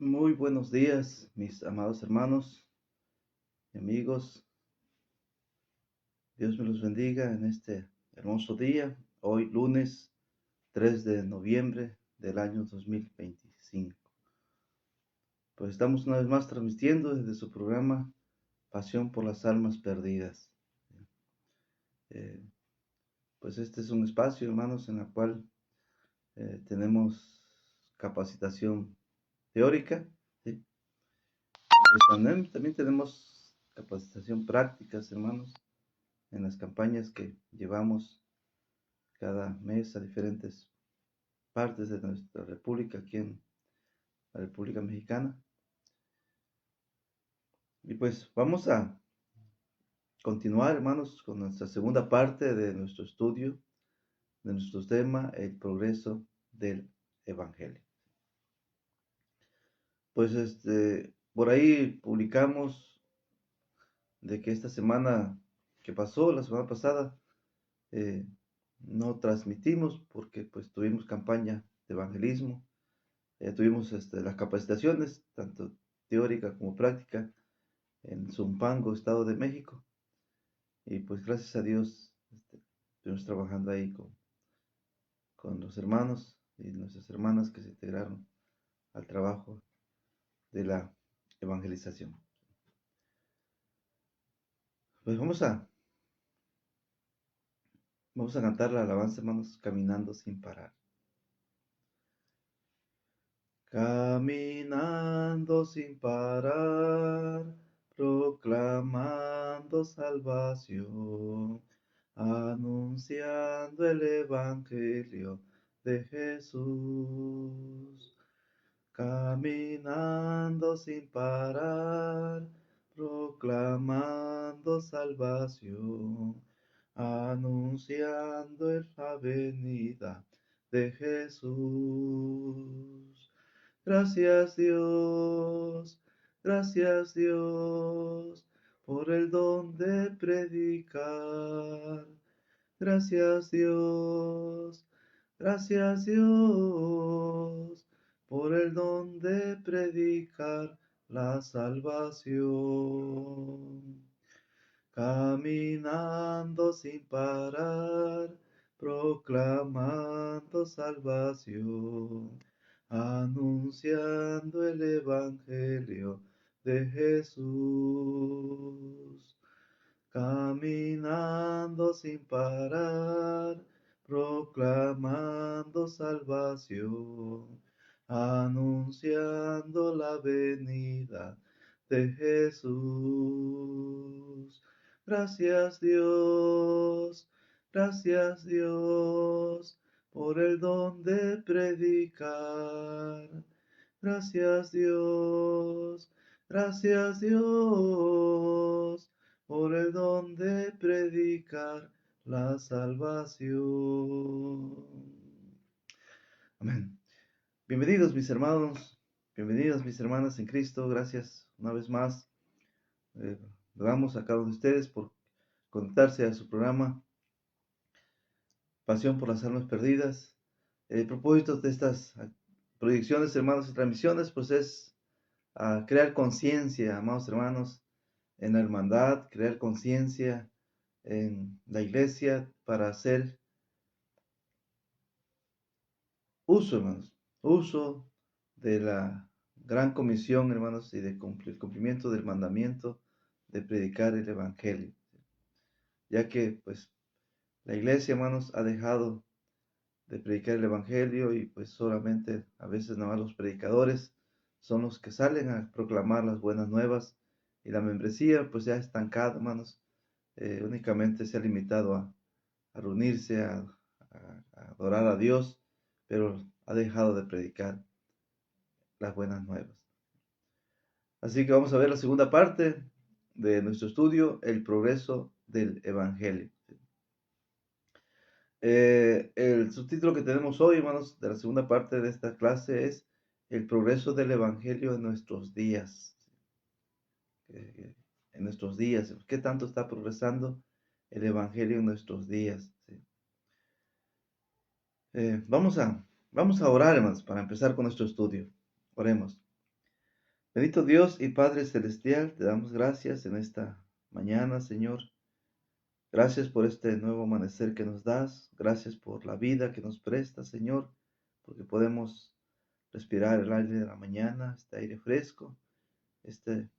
Muy buenos días, mis amados hermanos y amigos. Dios me los bendiga en este hermoso día, hoy lunes 3 de noviembre del año 2025. Pues estamos una vez más transmitiendo desde su programa Pasión por las Almas Perdidas. Eh, pues este es un espacio, hermanos, en el cual tenemos capacitación teórica, ¿sí? Pues también tenemos capacitación práctica, hermanos, en las campañas que llevamos cada mes a diferentes partes de nuestra república, aquí en la República Mexicana. Y pues vamos a continuar, hermanos, con nuestra segunda parte de nuestro estudio, de nuestro tema, el progreso del Evangelio. Pues por ahí publicamos de que esta semana que pasó, la semana pasada, eh, no transmitimos porque pues tuvimos campaña de evangelismo. Tuvimos las capacitaciones, tanto teórica como práctica, en Zumpango, Estado de México. Y pues gracias a Dios estuvimos trabajando ahí con los hermanos y nuestras hermanas que se integraron al trabajo de la evangelización. Pues vamos a cantar la alabanza, hermanos, caminando sin parar. Caminando sin parar, proclamando salvación, anunciando el Evangelio de Jesús. Caminando sin parar, proclamando salvación, anunciando la venida de Jesús. Gracias Dios, por el don de predicar. Gracias Dios, por el don de predicar la salvación. Caminando sin parar, proclamando salvación, anunciando el Evangelio de Jesús. Caminando sin parar, proclamando salvación, anunciando la venida de Jesús. Gracias Dios, por el don de predicar. Gracias Dios, por el don de predicar la salvación. Amén. Bienvenidos mis hermanos, bienvenidas mis hermanas en Cristo. Gracias una vez más. Le damos a cada uno de ustedes por conectarse a su programa Pasión por las Almas Perdidas. El propósito de estas proyecciones, hermanos, y transmisiones, pues es crear conciencia, amados hermanos, en la hermandad, crear conciencia en la iglesia para hacer uso, hermanos, uso de la gran comisión, hermanos, y de el cumplimiento del mandamiento de predicar el evangelio, ya que, pues, la iglesia, hermanos, ha dejado de predicar el evangelio y, pues, solamente a veces nada más los predicadores son los que salen a proclamar las buenas nuevas y la membresía, pues, ya estancada, hermanos, únicamente se ha limitado a reunirse, a adorar a Dios, pero ha dejado de predicar las buenas nuevas. Así que vamos a ver la segunda parte de nuestro estudio, el progreso del Evangelio. El subtítulo que tenemos hoy, hermanos, de la segunda parte de esta clase es el progreso del Evangelio en nuestros días. En nuestros días, ¿qué tanto está progresando el Evangelio en nuestros días? ¿Sí? Vamos a orar, hermanos, para empezar con nuestro estudio. Oremos. Bendito Dios y Padre Celestial, te damos gracias en esta mañana, Señor. Gracias por este nuevo amanecer que nos das. Gracias por la vida que nos prestas, Señor, porque podemos respirar el aire de la mañana, este aire fresco, este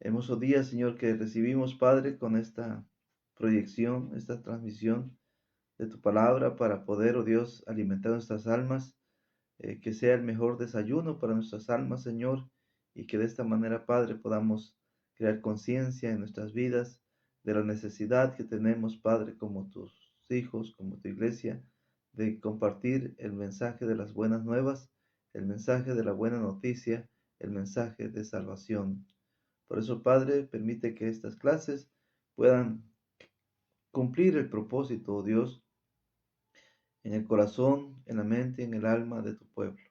hermoso día, Señor, que recibimos, Padre, con esta proyección, esta transmisión de tu palabra para poder, oh Dios, alimentar nuestras almas, que sea el mejor desayuno para nuestras almas, Señor, y que de esta manera, Padre, podamos crear conciencia en nuestras vidas de la necesidad que tenemos, Padre, como tus hijos, como tu iglesia, de compartir el mensaje de las buenas nuevas, el mensaje de la buena noticia, el mensaje de salvación. Por eso, Padre, permite que estas clases puedan cumplir el propósito, oh Dios, en el corazón, en la mente, en el alma de tu pueblo.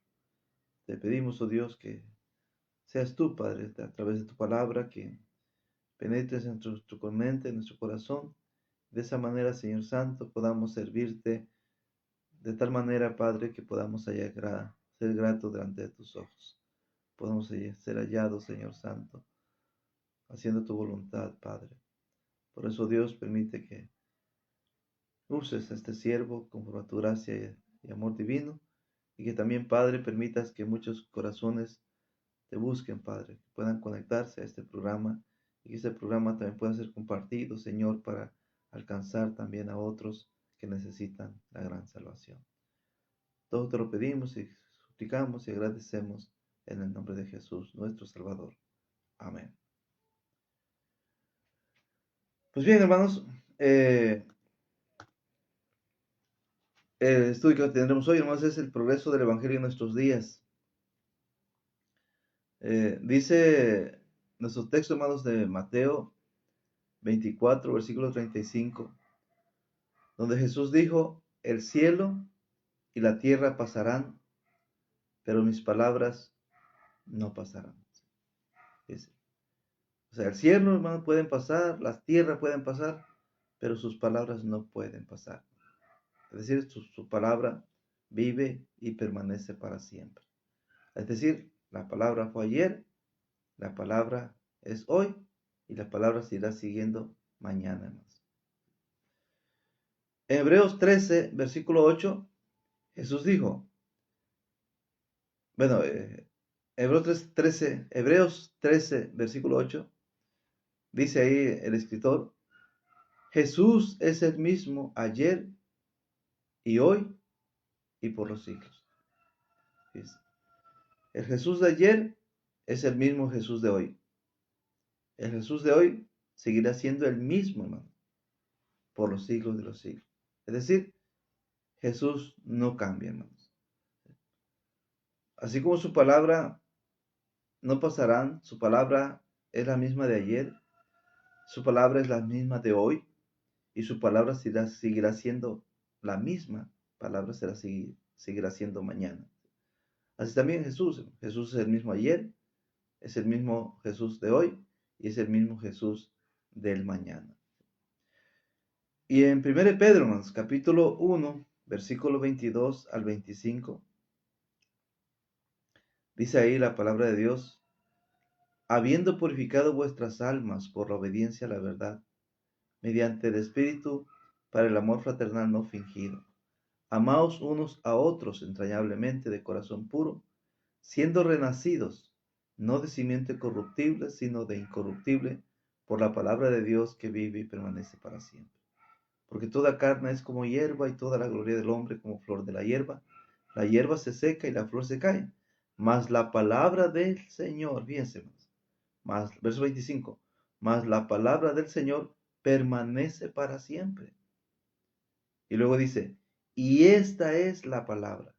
Te pedimos, oh Dios, que seas tú, Padre, a través de tu palabra, que penetres en nuestra mente, en nuestro corazón. De esa manera, Señor Santo, podamos servirte de tal manera, Padre, que podamos ser gratos delante de tus ojos. Podamos ser hallados, Señor Santo, haciendo tu voluntad, Padre. Por eso, Dios, permite que uses a este siervo conforme a tu gracia y amor divino, y que también, Padre, permitas que muchos corazones te busquen, Padre, que puedan conectarse a este programa y que este programa también pueda ser compartido, Señor, para alcanzar también a otros que necesitan la gran salvación. Todo te lo pedimos y suplicamos y agradecemos en el nombre de Jesús, nuestro Salvador. Amén. Pues bien, hermanos, el estudio que tendremos hoy, hermanos, es el progreso del Evangelio en nuestros días. Dice nuestro texto, hermanos, de Mateo 24, versículo 35, donde Jesús dijo: el cielo y la tierra pasarán, pero mis palabras no pasarán. O sea, el cielo, hermano, pueden pasar, las tierras pueden pasar, pero sus palabras no pueden pasar. Es decir, su palabra vive y permanece para siempre. Es decir, la palabra fue ayer, la palabra es hoy y la palabra seguirá siguiendo mañana más. En Hebreos 13, versículo 8, Jesús dijo, bueno, Hebreos 13, versículo 8, dice ahí el escritor: Jesús es el mismo ayer y hoy y por los siglos. Fíjense. El Jesús de ayer es el mismo Jesús de hoy. El Jesús de hoy seguirá siendo el mismo, hermano, por los siglos de los siglos. Es decir, Jesús no cambia, hermanos. Así como su palabra no pasarán, su palabra es la misma de ayer, su palabra es la misma de hoy, y su palabra seguirá siendo la misma palabra, seguirá siendo mañana. Así también Jesús. Jesús es el mismo ayer, es el mismo Jesús de hoy y es el mismo Jesús del mañana. Y en 1 Pedro, hermanos, capítulo 1, versículo 22 al 25, dice ahí la palabra de Dios: habiendo purificado vuestras almas por la obediencia a la verdad, mediante el Espíritu, para el amor fraternal no fingido. Amaos unos a otros entrañablemente de corazón puro, siendo renacidos, no de simiente corruptible, sino de incorruptible, por la palabra de Dios que vive y permanece para siempre. Porque toda carne es como hierba, y toda la gloria del hombre como flor de la hierba. La hierba se seca y la flor se cae, mas la palabra del Señor, fíjense más, verso 25, mas la palabra del Señor permanece para siempre. Y luego dice: y esta es la palabra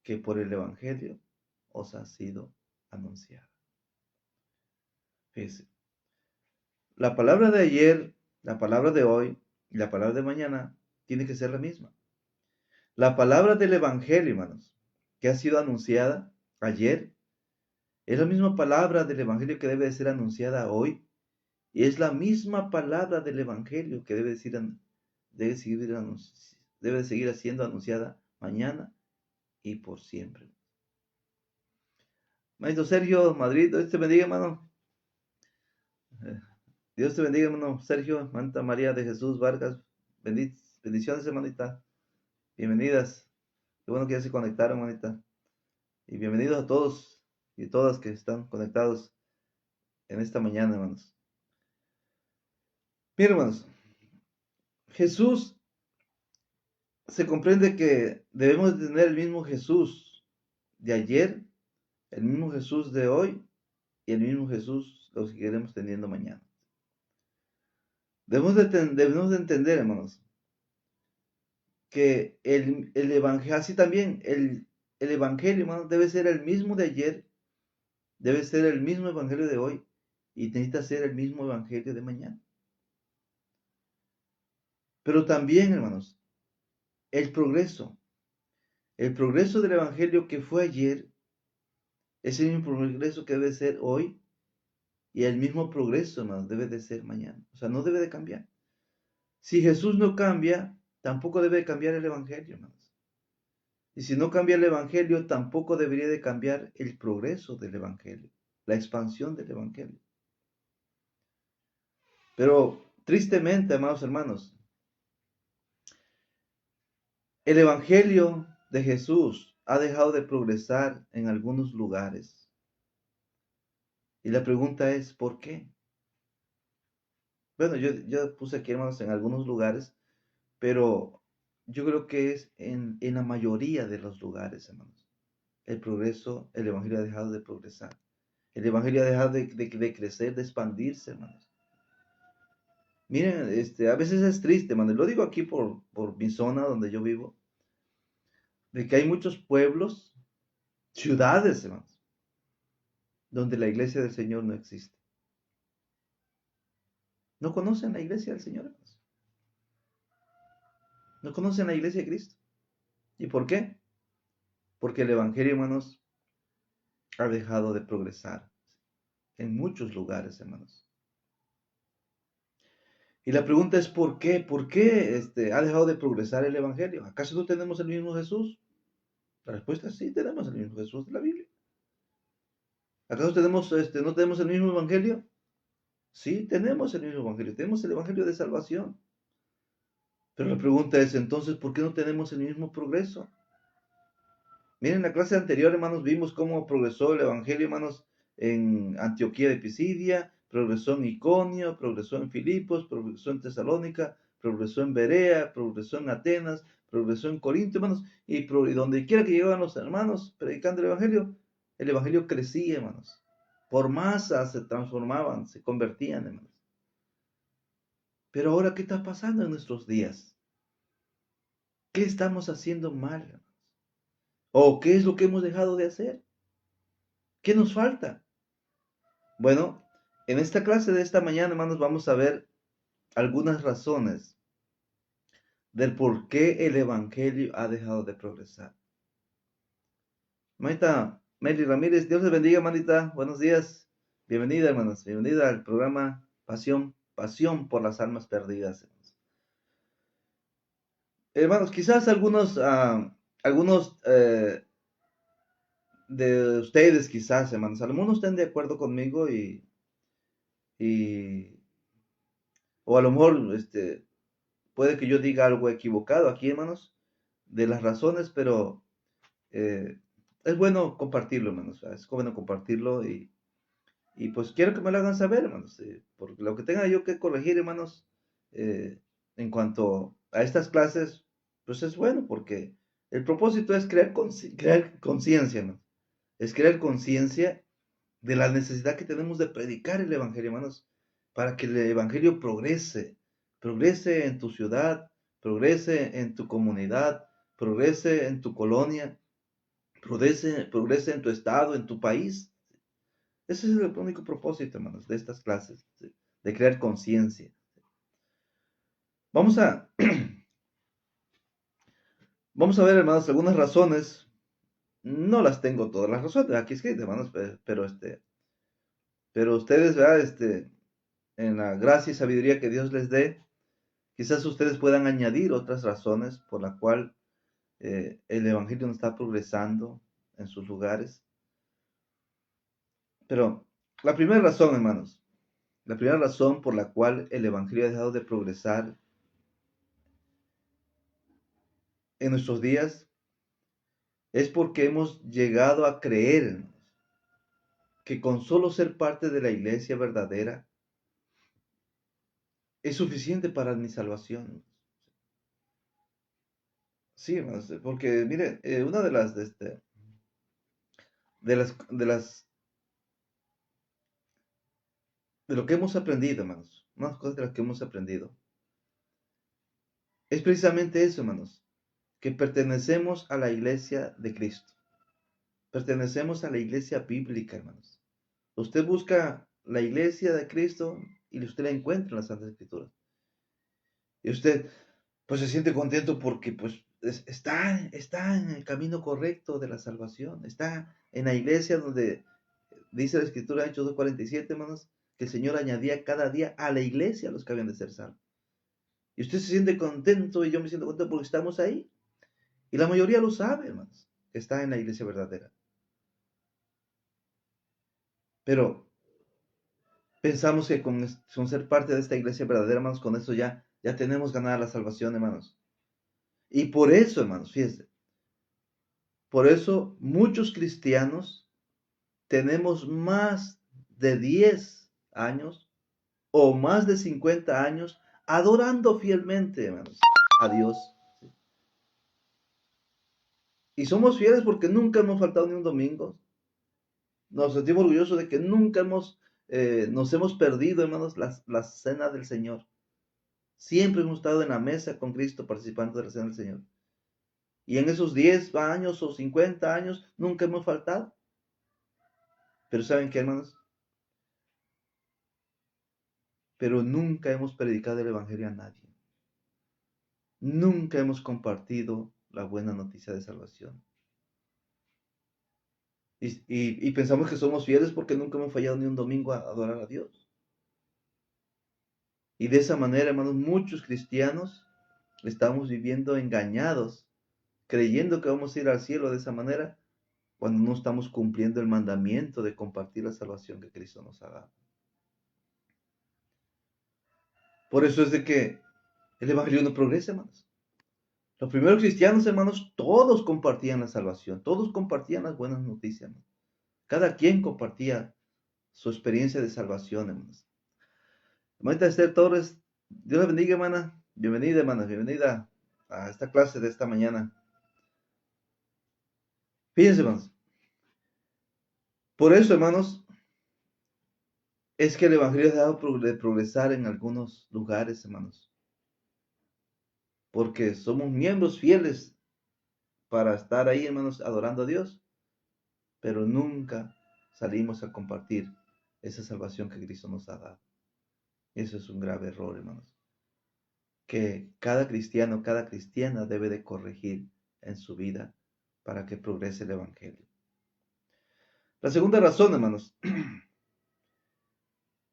que por el Evangelio os ha sido anunciada. Fíjense, la palabra de ayer, la palabra de hoy y la palabra de mañana tiene que ser la misma. La palabra del Evangelio, hermanos, que ha sido anunciada ayer, es la misma palabra del Evangelio que debe de ser anunciada hoy, y es la misma palabra del Evangelio que debe seguir siendo anunciada mañana y por siempre. Maestro Sergio, Madrid, Dios te bendiga, hermano. Eh, Dios te bendiga, hermano Sergio, Manta María de Jesús Vargas. Bendiciones, hermanita. Bienvenidas. Qué bueno que ya se conectaron, hermanita. Y bienvenidos a todos y todas que están conectados en esta mañana, hermanos. Bien, hermanos, Jesús se comprende que debemos de tener el mismo Jesús de ayer, el mismo Jesús de hoy y el mismo Jesús lo seguiremos teniendo mañana. Debemos de entender, hermanos, que el evangelio, así también el evangelio, hermanos, debe ser el mismo de ayer, debe ser el mismo evangelio de hoy y necesita ser el mismo evangelio de mañana. Pero también, hermanos, el progreso del evangelio que fue ayer es el mismo progreso que debe ser hoy y el mismo progreso, hermanos, debe de ser mañana. O sea, no debe de cambiar. Si Jesús no cambia, tampoco debe de cambiar el evangelio, hermanos. Y si no cambia el evangelio, tampoco debería de cambiar el progreso del evangelio, la expansión del evangelio. Pero tristemente, amados hermanos, el evangelio de Jesús ha dejado de progresar en algunos lugares. Y la pregunta es, ¿por qué? Bueno, yo puse aquí, hermanos, en algunos lugares, pero yo creo que es en la mayoría de los lugares, hermanos. El evangelio ha dejado de progresar. El evangelio ha dejado de crecer, de expandirse, hermanos. Miren, a veces es triste, hermano. Lo digo aquí por mi zona donde yo vivo, de que hay muchos pueblos, ciudades, hermanos, donde la iglesia del Señor no existe. No conocen la iglesia del Señor, hermanos. No conocen la iglesia de Cristo. ¿Y por qué? Porque el evangelio, hermanos, ha dejado de progresar en muchos lugares, hermanos. Y la pregunta es ¿por qué? ¿Por qué ha dejado de progresar el evangelio? ¿Acaso no tenemos el mismo Jesús? La respuesta es sí, tenemos el mismo Jesús de la Biblia. ¿Acaso no tenemos el mismo evangelio? Sí, tenemos el mismo evangelio, tenemos el evangelio de salvación. Pero la pregunta es entonces, ¿por qué no tenemos el mismo progreso? Miren, en la clase anterior, hermanos, vimos cómo progresó el evangelio, hermanos, en Antioquía de Pisidia, progresó en Iconio, progresó en Filipos, progresó en Tesalónica, progresó en Berea, progresó en Atenas, progresó en Corinto, hermanos, y donde quiera que llegaban los hermanos predicando el evangelio crecía, hermanos. Por masas se transformaban, se convertían, hermanos. Pero ahora, ¿qué está pasando en nuestros días? ¿Qué estamos haciendo mal, hermanos? ¿O qué es lo que hemos dejado de hacer? ¿Qué nos falta? Bueno, en esta clase de esta mañana, hermanos, vamos a ver algunas razones del por qué el evangelio ha dejado de progresar. Manita Meli Ramírez, Dios les bendiga, manita. Buenos días. Bienvenida, hermanos. Bienvenida al programa Pasión por las almas perdidas. Hermanos, quizás algunos de ustedes, quizás, hermanos, algunos estén de acuerdo conmigo y o a lo mejor puede que yo diga algo equivocado aquí, hermanos, de las razones, pero eh, es bueno compartirlo, hermanos. Es bueno compartirlo y pues quiero que me lo hagan saber, hermanos, porque lo que tenga yo que corregir, hermanos, en cuanto a estas clases, pues es bueno, porque el propósito es crear conciencia, hermanos. Es crear conciencia de la necesidad que tenemos de predicar el Evangelio, hermanos, para que el Evangelio progrese en tu ciudad, progrese en tu comunidad, progrese en tu colonia, progrese en tu estado, en tu país. Ese es el único propósito, hermanos, de estas clases, ¿sí? De crear conciencia. Vamos a, vamos a ver, hermanos, algunas razones. No las tengo todas las razones aquí escritas, hermanos, pero ustedes, ¿verdad? En la gracia y sabiduría que Dios les dé, quizás ustedes puedan añadir otras razones por la cual el Evangelio no está progresando en sus lugares. Pero la primera razón, hermanos, la primera razón por la cual el Evangelio ha dejado de progresar en nuestros días es porque hemos llegado a creer, hermanos, que con solo ser parte de la iglesia verdadera es suficiente para mi salvación. Sí, hermanos, porque mire, una de lo que hemos aprendido, hermanos, unas cosas de las que hemos aprendido, es precisamente eso, hermanos, que pertenecemos a la iglesia de Cristo. Pertenecemos a la iglesia bíblica, hermanos. Usted busca la iglesia de Cristo y usted la encuentra en las Santas Escrituras. Y usted, pues, se siente contento porque, pues, está en el camino correcto de la salvación. Está en la iglesia donde dice la Escritura, Hechos 2:47, hermanos, que el Señor añadía cada día a la iglesia a los que habían de ser salvos. Y usted se siente contento y yo me siento contento porque estamos ahí. Y la mayoría lo sabe, hermanos, que está en la iglesia verdadera. Pero pensamos que con ser parte de esta iglesia verdadera, hermanos, con eso ya tenemos ganada la salvación, hermanos. Y por eso, hermanos, fíjense, por eso muchos cristianos tenemos más de 10 años o más de 50 años adorando fielmente, hermanos, a Dios. Y somos fieles porque nunca hemos faltado ni un domingo. Nos sentimos orgullosos de que nunca nos hemos perdido, hermanos, la cena del Señor. Siempre hemos estado en la mesa con Cristo participando de la cena del Señor. Y en esos 10 años o 50 años nunca hemos faltado. Pero ¿saben qué, hermanos? Pero nunca hemos predicado el Evangelio a nadie. Nunca hemos compartido la buena noticia de salvación. Y pensamos que somos fieles porque nunca hemos fallado ni un domingo a adorar a Dios. Y de esa manera, hermanos, muchos cristianos estamos viviendo engañados, creyendo que vamos a ir al cielo de esa manera, cuando no estamos cumpliendo el mandamiento de compartir la salvación que Cristo nos ha dado. Por eso es de que el Evangelio no progresa, hermanos. Los primeros cristianos, hermanos, todos compartían la salvación, todos compartían las buenas noticias, hermanos. Cada quien compartía su experiencia de salvación, hermanos. Hermanita Esther Torres, Dios la bendiga, hermana. Bienvenida, hermana, bienvenida a esta clase de esta mañana. Fíjense, hermanos. Por eso, hermanos, es que el Evangelio ha dejado de progresar en algunos lugares, hermanos. Porque somos miembros fieles para estar ahí, hermanos, adorando a Dios, pero nunca salimos a compartir esa salvación que Cristo nos ha dado. Eso es un grave error, hermanos, que cada cristiano, cada cristiana debe de corregir en su vida para que progrese el Evangelio. La segunda razón, hermanos,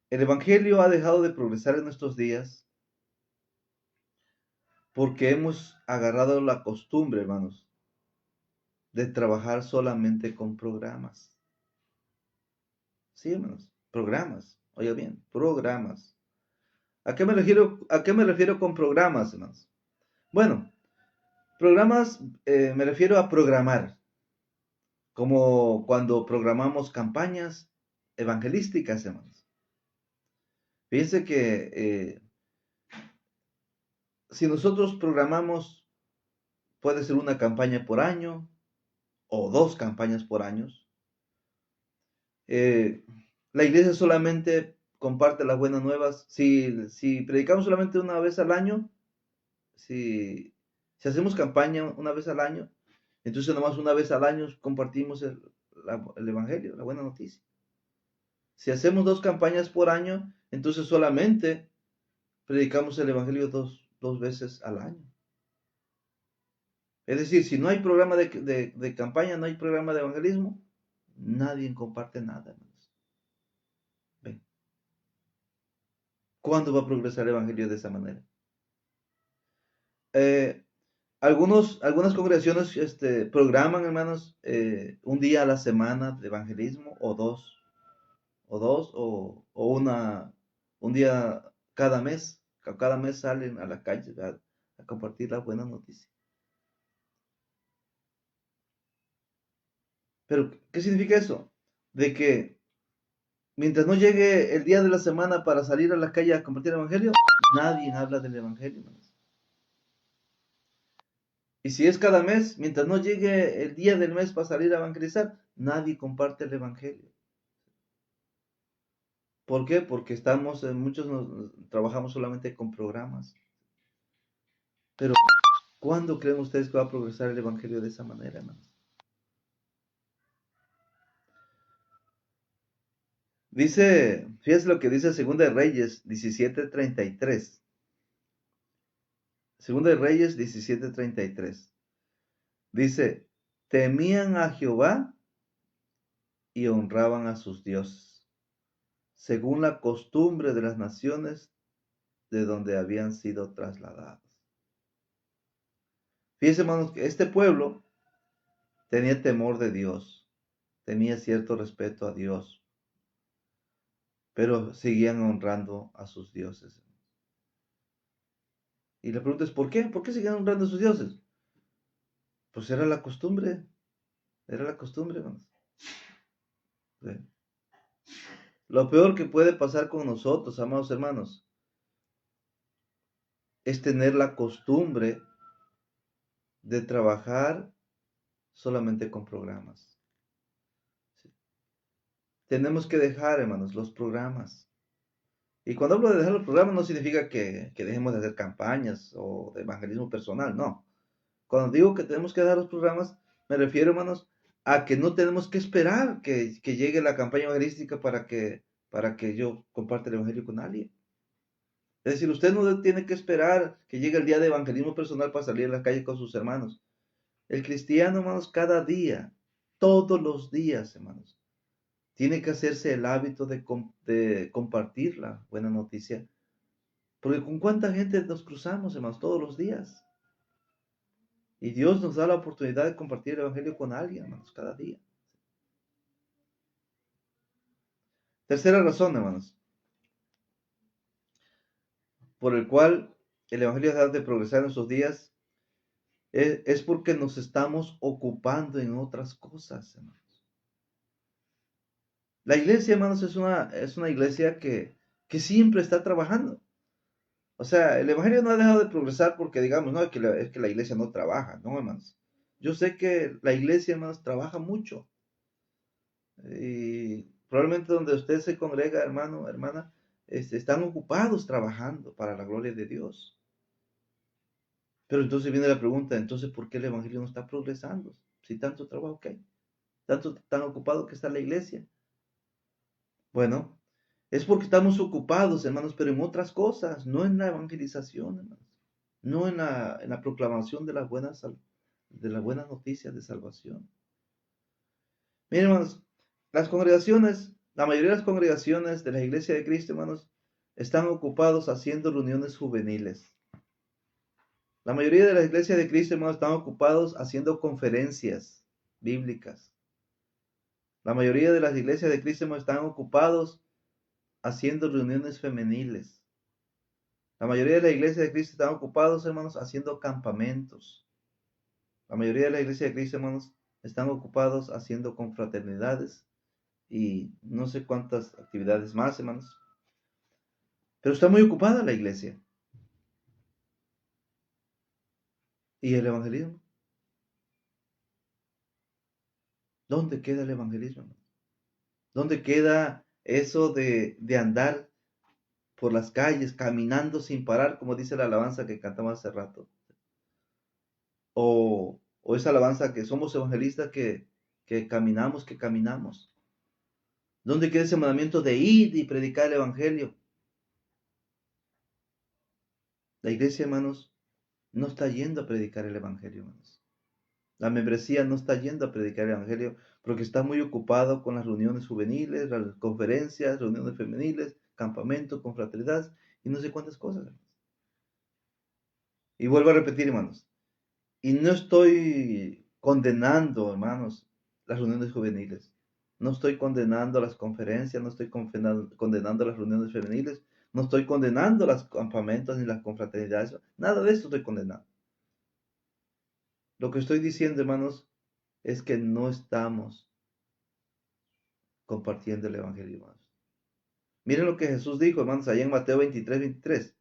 el Evangelio ha dejado de progresar en nuestros días porque hemos agarrado la costumbre, hermanos, de trabajar solamente con programas. Sí, hermanos, programas. Oiga bien, programas. ¿A qué me refiero con programas, hermanos? Bueno, programas me refiero a programar, como cuando programamos campañas evangelísticas, hermanos. Fíjense que si nosotros programamos, puede ser una campaña por año o 2 campañas por año. La iglesia solamente comparte las buenas nuevas. Si predicamos solamente una vez al año, si hacemos campaña una vez al año, entonces nomás una vez al año compartimos el Evangelio, la buena noticia. Si hacemos 2 campañas por año, entonces solamente predicamos el Evangelio dos veces al año. Es decir, si no hay programa de campaña, no hay programa de evangelismo, nadie comparte nada, hermanos. ¿Ven? ¿Cuándo va a progresar el Evangelio de esa manera? Algunas congregaciones programan, hermanos, un día a la semana de evangelismo o 2. o dos, un día cada mes salen a la calle a compartir la buena noticia. Pero, ¿qué significa eso? De que mientras no llegue el día de la semana para salir a la calle a compartir el Evangelio, nadie habla del Evangelio, hermanos. Y si es cada mes, mientras no llegue el día del mes para salir a evangelizar, nadie comparte el Evangelio. ¿Por qué? Porque trabajamos solamente con programas. Pero, ¿cuándo creen ustedes que va a progresar el Evangelio de esa manera, hermanos? Fíjense lo que dice Segunda de Reyes 17:33. Segunda de Reyes 17:33. Dice, temían a Jehová y honraban a sus dioses, según la costumbre de las naciones de donde habían sido trasladados. Fíjense, hermanos, que este pueblo tenía temor de Dios, tenía cierto respeto a Dios, pero seguían honrando a sus dioses. Y la pregunta es, ¿por qué? ¿Por qué seguían honrando a sus dioses? Pues era la costumbre, hermanos. ¿Sí? Lo peor que puede pasar con nosotros, amados hermanos, es tener la costumbre de trabajar solamente con programas. ¿Sí? Tenemos que dejar, hermanos, los programas. Y cuando hablo de dejar los programas no significa que dejemos de hacer campañas o de evangelismo personal, no. Cuando digo que tenemos que dejar los programas, me refiero, hermanos, a que no tenemos que esperar que llegue la campaña evangelística para que yo comparte el evangelio con alguien. Es decir, usted no tiene que esperar que llegue el día de evangelismo personal para salir a la calle con sus hermanos. El cristiano, hermanos, cada día, todos los días, hermanos, tiene que hacerse el hábito de compartir la buena noticia. Porque con cuánta gente nos cruzamos, hermanos, todos los días. Y Dios nos da la oportunidad de compartir el Evangelio con alguien, hermanos, cada día. Tercera razón, hermanos, por el cual el Evangelio ha de progresar en nuestros días, es porque nos estamos ocupando en otras cosas, hermanos. La iglesia, hermanos, es una iglesia que siempre está trabajando. O sea, el Evangelio no ha dejado de progresar porque digamos, no, es que la iglesia no trabaja, no, hermanos. Yo sé que la iglesia, hermanos, trabaja mucho. Y probablemente donde usted se congrega, hermano, hermana, están ocupados trabajando para la gloria de Dios. Pero entonces viene la pregunta, entonces, ¿por qué el Evangelio no está progresando? Si tanto trabajo que hay, tanto tan ocupado que está la iglesia. Bueno, es porque estamos ocupados, hermanos, pero en otras cosas, no en la evangelización, hermanos, no en la proclamación de las buenas noticias de salvación. Miren, hermanos, la mayoría de las congregaciones de la Iglesia de Cristo, hermanos, están ocupados haciendo reuniones juveniles. La mayoría de las iglesias de Cristo, hermanos, están ocupados haciendo conferencias bíblicas. La mayoría de las iglesias de Cristo, hermanos, están ocupados haciendo reuniones femeniles. La mayoría de las iglesias de Cristo están ocupados, hermanos, haciendo campamentos. La mayoría de las iglesias de Cristo, hermanos, están ocupados haciendo confraternidades y no sé cuántas actividades más, hermanos. Pero está muy ocupada la iglesia. ¿Y el evangelismo? ¿Dónde queda el evangelismo, hermano? ¿Dónde queda eso de andar por las calles, caminando sin parar, como dice la alabanza que cantamos hace rato? O esa alabanza que somos evangelistas que caminamos, que caminamos. ¿Dónde queda ese mandamiento de ir y predicar el evangelio? La iglesia, hermanos, no está yendo a predicar el evangelio, hermanos. La membresía no está yendo a predicar el evangelio porque está muy ocupado con las reuniones juveniles, las conferencias, reuniones femeniles, campamentos, confraternidades y no sé cuántas cosas, hermanos. Y vuelvo a repetir, hermanos, y no estoy condenando, hermanos, las reuniones juveniles. No estoy condenando las conferencias, no estoy condenando las reuniones femeniles, no estoy condenando los campamentos ni las confraternidades, nada de esto estoy condenando. Lo que estoy diciendo, hermanos, es que no estamos compartiendo el Evangelio, hermanos. Miren lo que Jesús dijo, hermanos, allá en Mateo 23.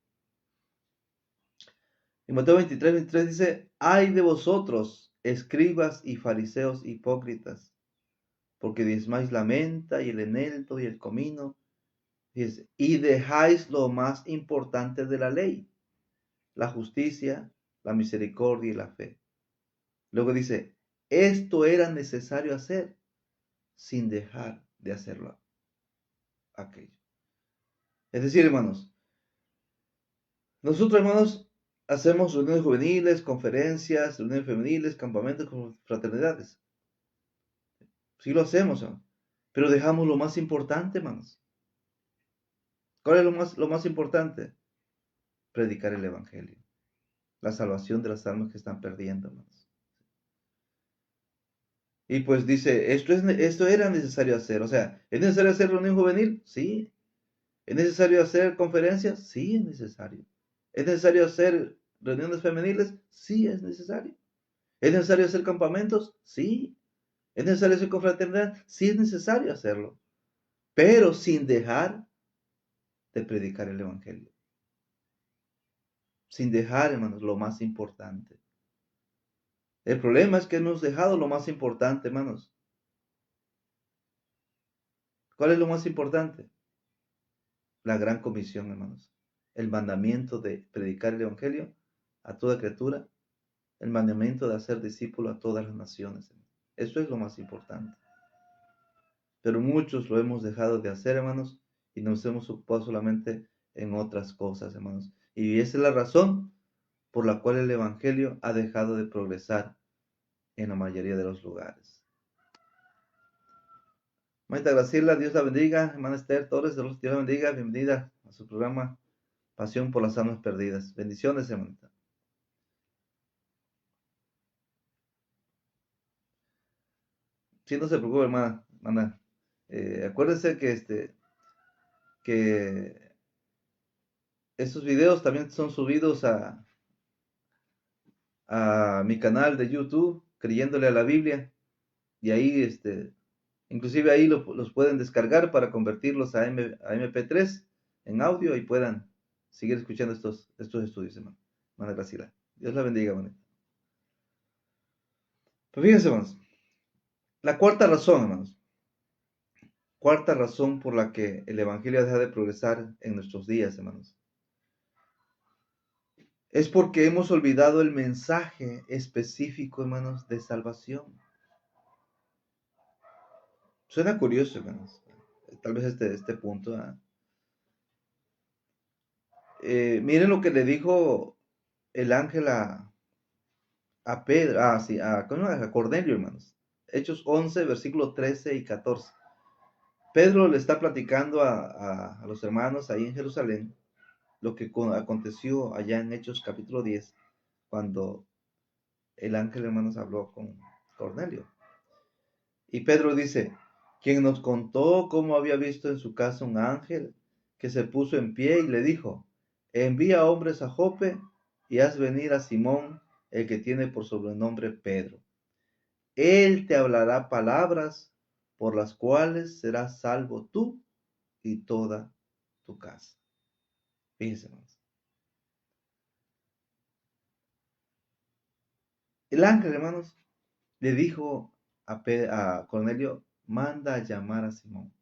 En Mateo 23 dice, ay de vosotros, escribas y fariseos hipócritas, porque diezmáis la menta y el eneldo y el comino, y dejáis lo más importante de la ley, la justicia, la misericordia y la fe. Luego dice, esto era necesario hacer sin dejar de hacerlo aquello. Es decir, hermanos, nosotros, hermanos, hacemos reuniones juveniles, conferencias, reuniones femeniles, campamentos, fraternidades. Sí lo hacemos, hermanos, pero dejamos lo más importante, hermanos. ¿Cuál es lo más importante? Predicar el Evangelio, la salvación de las almas que están perdiendo, hermanos. Y pues dice, esto era necesario hacer. O sea, ¿es necesario hacer reunión juvenil? Sí. ¿Es necesario hacer conferencias? Sí, es necesario. ¿Es necesario hacer reuniones femeniles? Sí, es necesario. ¿Es necesario hacer campamentos? Sí. ¿Es necesario hacer confraternidad? Sí, es necesario hacerlo. Pero sin dejar de predicar el Evangelio. Sin dejar, hermanos, lo más importante. El problema es que hemos dejado lo más importante, hermanos. ¿Cuál es lo más importante? La gran comisión, hermanos. El mandamiento de predicar el Evangelio a toda criatura. El mandamiento de hacer discípulos a todas las naciones. Eso es lo más importante. Pero muchos lo hemos dejado de hacer, hermanos, y nos hemos ocupado solamente en otras cosas, hermanos. Y esa es la razón por la cual el Evangelio ha dejado de progresar en la mayoría de los lugares. Maestra Graciela, Dios la bendiga. Hermana Esther Torres, Dios la bendiga. Bienvenida a su programa Pasión por las Almas Perdidas. Bendiciones, hermanita. Sí, no se preocupe, hermana. Acuérdense que estos videos también son subidos a mi canal de YouTube, Creyéndole a la Biblia. Y ahí, inclusive ahí los pueden descargar para convertirlos a MP3 en audio y puedan seguir escuchando estos estudios, hermana Graciela. Dios la bendiga, hermano. Pues fíjense, hermanos. La cuarta razón, hermanos. Cuarta razón por la que el Evangelio deja de progresar en nuestros días, hermanos. Es porque hemos olvidado el mensaje específico, hermanos, de salvación. Suena curioso, hermanos. Tal vez este punto. Miren lo que le dijo el ángel a Pedro, sí, a Cornelio, hermanos. Hechos 11, versículos 13 y 14. Pedro le está platicando a los hermanos ahí en Jerusalén lo que aconteció allá en Hechos capítulo 10, cuando el ángel, hermanos, habló con Cornelio. Y Pedro dice, quien nos contó cómo había visto en su casa un ángel que se puso en pie y le dijo, envía hombres a Jope y haz venir a Simón, el que tiene por sobrenombre Pedro. Él te hablará palabras por las cuales serás salvo tú y toda tu casa. Fíjense, hermanos. El ángel, hermanos, le dijo a Cornelio, manda a llamar a Simón,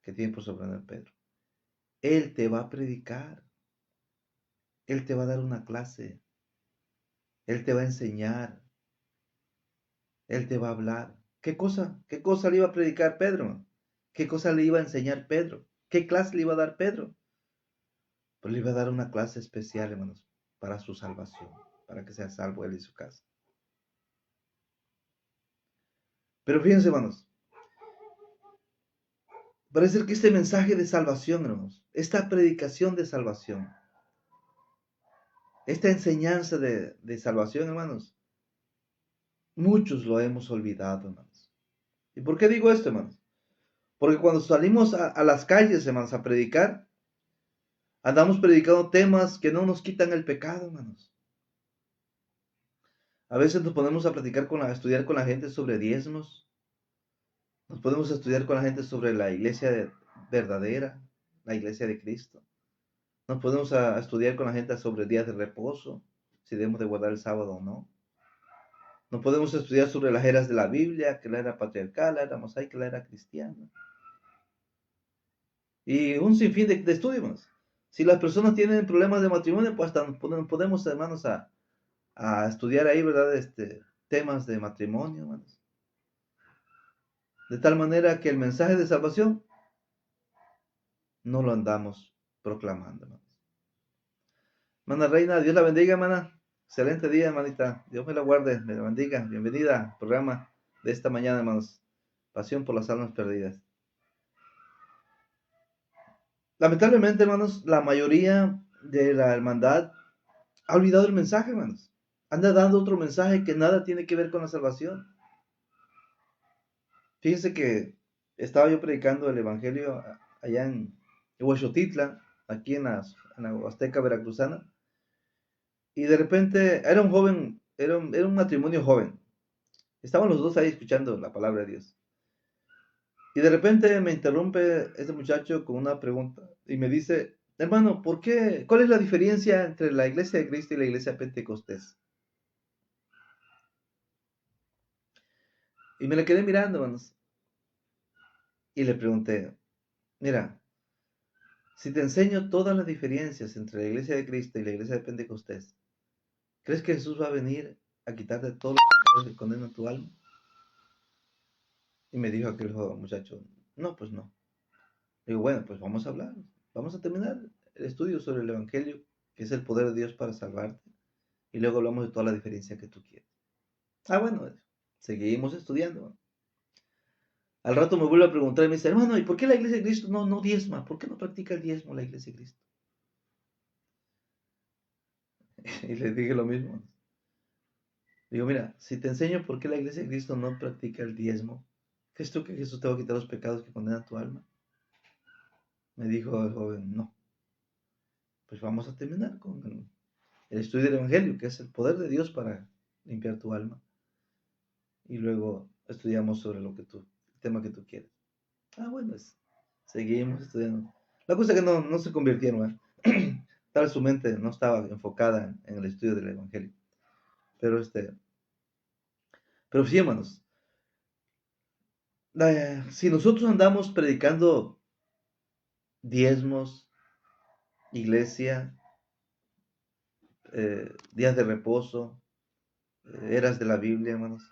que tiene por sobrenombre Pedro. Él te va a predicar. Él te va a dar una clase. Él te va a enseñar. Él te va a hablar. ¿Qué cosa? ¿Qué cosa le iba a predicar Pedro? ¿Qué cosa le iba a enseñar Pedro? ¿Qué clase le iba a dar Pedro? Pues le iba a dar una clase especial, hermanos, para su salvación, para que sea salvo él y su casa. Pero fíjense, hermanos, parece que este mensaje de salvación, hermanos, esta predicación de salvación, esta enseñanza de salvación, hermanos, muchos lo hemos olvidado, hermanos. ¿Y por qué digo esto, hermanos? Porque cuando salimos a las calles, hermanos, a predicar, andamos predicando temas que no nos quitan el pecado, hermanos. A veces nos ponemos a a estudiar con la gente sobre diezmos. Nos podemos estudiar con la gente sobre la iglesia verdadera, la iglesia de Cristo. Nos podemos a estudiar con la gente sobre días de reposo, si debemos de guardar el sábado o no. Nos podemos estudiar sobre las eras de la Biblia, que la era patriarcal, la era mosaica, la era cristiana. Y un sinfín de estudios. Si las personas tienen problemas de matrimonio, pues hasta podemos, hermanos, a estudiar ahí, ¿verdad? Temas de matrimonio, hermanos. De tal manera que el mensaje de salvación no lo andamos proclamando, hermanos. Hermana Reina, Dios la bendiga, hermana. Excelente día, hermanita. Dios me la guarde, me la bendiga. Bienvenida al programa de esta mañana, hermanos. Pasión por las almas perdidas. Lamentablemente, hermanos, la mayoría de la hermandad ha olvidado el mensaje, hermanos. Anda dando otro mensaje que nada tiene que ver con la salvación. Fíjense que estaba yo predicando el evangelio allá en Huexotitla, aquí en la Huasteca Veracruzana, y de repente era un joven, era un matrimonio joven. Estaban los dos ahí escuchando la palabra de Dios. Y de repente me interrumpe este muchacho con una pregunta y me dice, hermano, ¿cuál es la diferencia entre la iglesia de Cristo y la iglesia Pentecostés? Y me le quedé mirando, hermanos, y le pregunté, mira, si te enseño todas las diferencias entre la iglesia de Cristo y la iglesia de Pentecostés, ¿crees que Jesús va a venir a quitarte todos los pecados que condenan tu alma? Y me dijo aquel joven muchacho, no, pues no. Digo, bueno, pues vamos a hablar, vamos a terminar el estudio sobre el Evangelio, que es el poder de Dios para salvarte, y luego hablamos de toda la diferencia que tú quieres. Bueno, seguimos estudiando. Al rato me vuelve a preguntar y me dice, hermano, ¿y por qué la iglesia de Cristo no diezma? ¿Por qué no practica el diezmo la iglesia de Cristo? Y le dije lo mismo. Digo, mira, si te enseño por qué la iglesia de Cristo no practica el diezmo, ¿crees tú que Jesús te va a quitar los pecados que condenan tu alma? Me dijo el joven, no. Pues vamos a terminar con el estudio del Evangelio, que es el poder de Dios para limpiar tu alma. Y luego estudiamos sobre el tema que tú quieres. Bueno, seguimos estudiando. La cosa es que no se convirtieron, tal vez su mente no estaba enfocada en el estudio del Evangelio. Pero sí, hermanos, si nosotros andamos predicando diezmos, iglesia, días de reposo, eras de la Biblia, hermanos,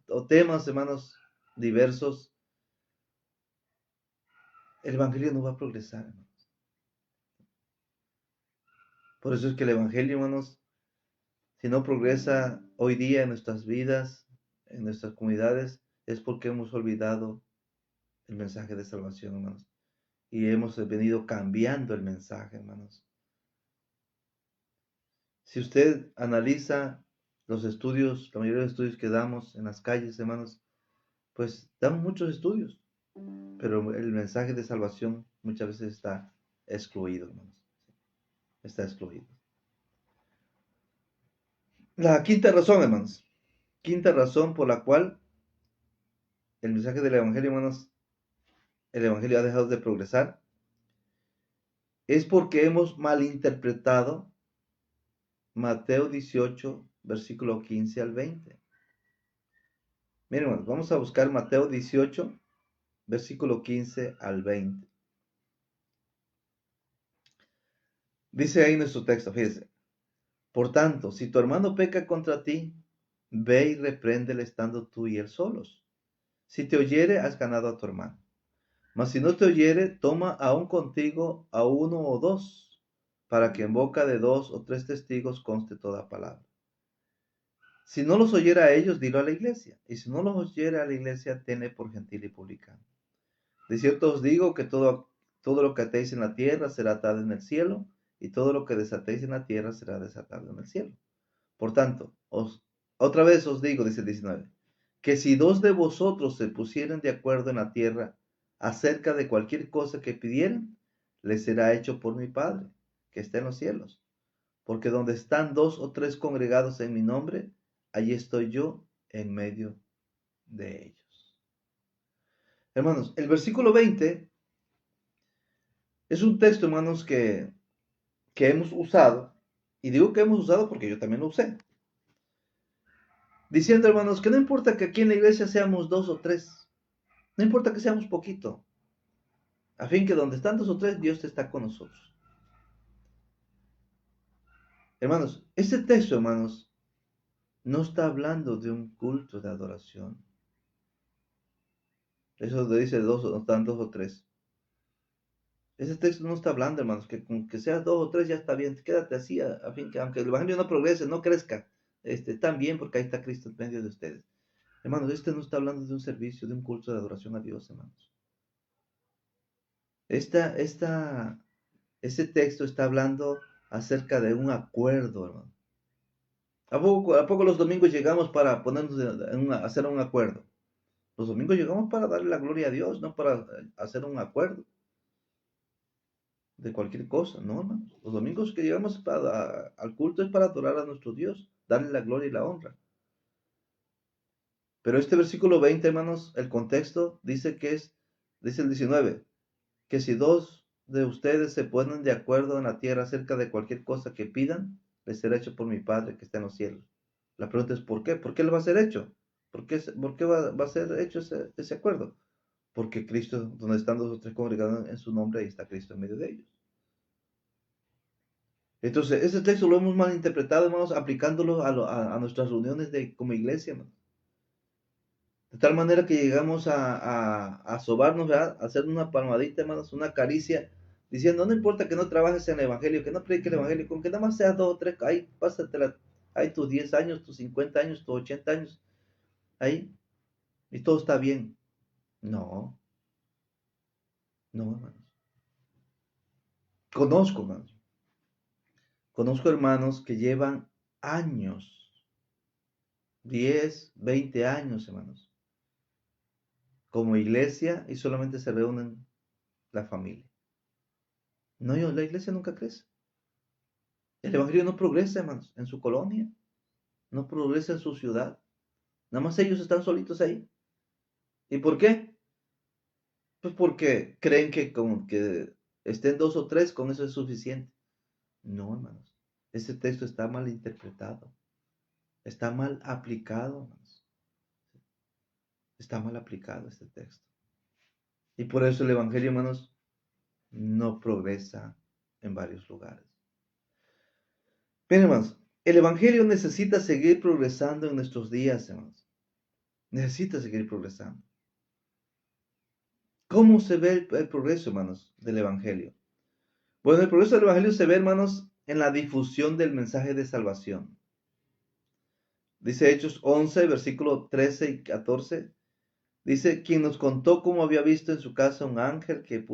o temas, hermanos, diversos, el Evangelio no va a progresar, hermanos. Por eso es que el Evangelio, hermanos, si no progresa hoy día en nuestras vidas, en nuestras comunidades, es porque hemos olvidado el mensaje de salvación, hermanos. Y hemos venido cambiando el mensaje, hermanos. Si usted analiza los estudios, la mayoría de los estudios que damos en las calles, hermanos, pues damos muchos estudios, pero el mensaje de salvación muchas veces está excluido, hermanos. Está excluido. La quinta razón, hermanos. Quinta razón por la cual el mensaje del Evangelio, hermanos, el Evangelio ha dejado de progresar, es porque hemos malinterpretado Mateo 18, versículo 15 al 20. Miren, hermanos, vamos a buscar Mateo 18, versículo 15 al 20. Dice ahí nuestro texto, fíjense. Por tanto, si tu hermano peca contra ti, ve y repréndele estando tú y él solos. Si te oyere, has ganado a tu hermano. Mas si no te oyere, toma aún contigo a uno o dos, para que en boca de dos o tres testigos conste toda palabra. Si no los oyera a ellos, dilo a la iglesia. Y si no los oyera a la iglesia, tenle por gentil y publicano. De cierto os digo que todo lo que atéis en la tierra será atado en el cielo, y todo lo que desatéis en la tierra será desatado en el cielo. Por tanto, otra vez os digo, dice el 19, que si dos de vosotros se pusieren de acuerdo en la tierra acerca de cualquier cosa que pidieran, les será hecho por mi Padre, que está en los cielos. Porque donde están 2 o 3 congregados en mi nombre, allí estoy yo en medio de ellos. Hermanos, el versículo 20 es un texto, hermanos, que hemos usado. Y digo que hemos usado porque yo también lo usé. Diciendo, hermanos, que no importa que aquí en la iglesia seamos 2 o 3. No importa que seamos poquito. A fin que donde están 2 o 3, Dios está con nosotros. Hermanos, este texto, hermanos, no está hablando de un culto de adoración. Eso lo dice están 2 o 3. Ese texto no está hablando, hermanos, que con que seas 2 o 3 ya está bien. Quédate así, a fin que aunque el evangelio no progrese, no crezca, están bien porque ahí está Cristo en medio de ustedes. Hermanos, este no está hablando de un servicio, de un culto de adoración a Dios, hermanos. Ese texto está hablando acerca de un acuerdo, hermano. ¿A poco los domingos llegamos para ponernos hacer un acuerdo? Los domingos llegamos para darle la gloria a Dios, no para hacer un acuerdo de cualquier cosa, no, hermanos. Los domingos que llegamos al culto es para adorar a nuestro Dios, darle la gloria y la honra. Pero este versículo 20, hermanos, el contexto dice dice el 19, que si 2 de ustedes se ponen de acuerdo en la tierra acerca de cualquier cosa que pidan, les será hecho por mi Padre que está en los cielos. La pregunta es ¿por qué? ¿Por qué le va a ser hecho? ¿Por qué va a ser hecho ese acuerdo? Porque Cristo, donde están 2 o 3 congregados en su nombre, ahí está Cristo en medio de ellos. Entonces, ese texto lo hemos malinterpretado, hermanos, aplicándolo a nuestras reuniones como iglesia, hermanos. De tal manera que llegamos a sobarnos, ¿verdad? A hacer una palmadita, hermanos, una caricia, diciendo, no importa que no trabajes en el evangelio, que no prediques el evangelio, con que nada más seas 2 o 3, ahí pásatela, ahí tus 10 años, tus 50 años, tus 80 años, ahí, y todo está bien. No, no, hermanos. Conozco hermanos que llevan años, 10, 20 años, hermanos, como iglesia y solamente se reúnen la familia. No, la iglesia nunca crece. El evangelio no progresa, hermanos, en su colonia, no progresa en su ciudad. Nada más ellos están solitos ahí. ¿Y por qué? Pues porque creen que con que estén 2 o 3, con eso es suficiente. No, hermanos. Ese texto está mal interpretado. Está mal aplicado, hermanos. Está mal aplicado este texto. Y por eso el evangelio, hermanos, no progresa en varios lugares. Bien, hermanos, el evangelio necesita seguir progresando en nuestros días, hermanos. Necesita seguir progresando. ¿Cómo se ve el progreso, hermanos, del evangelio? Bueno, el progreso del evangelio se ve, hermanos, en la difusión del mensaje de salvación. Dice Hechos 11, versículo 13 y 14. Dice, quien nos contó cómo había visto en su casa un ángel que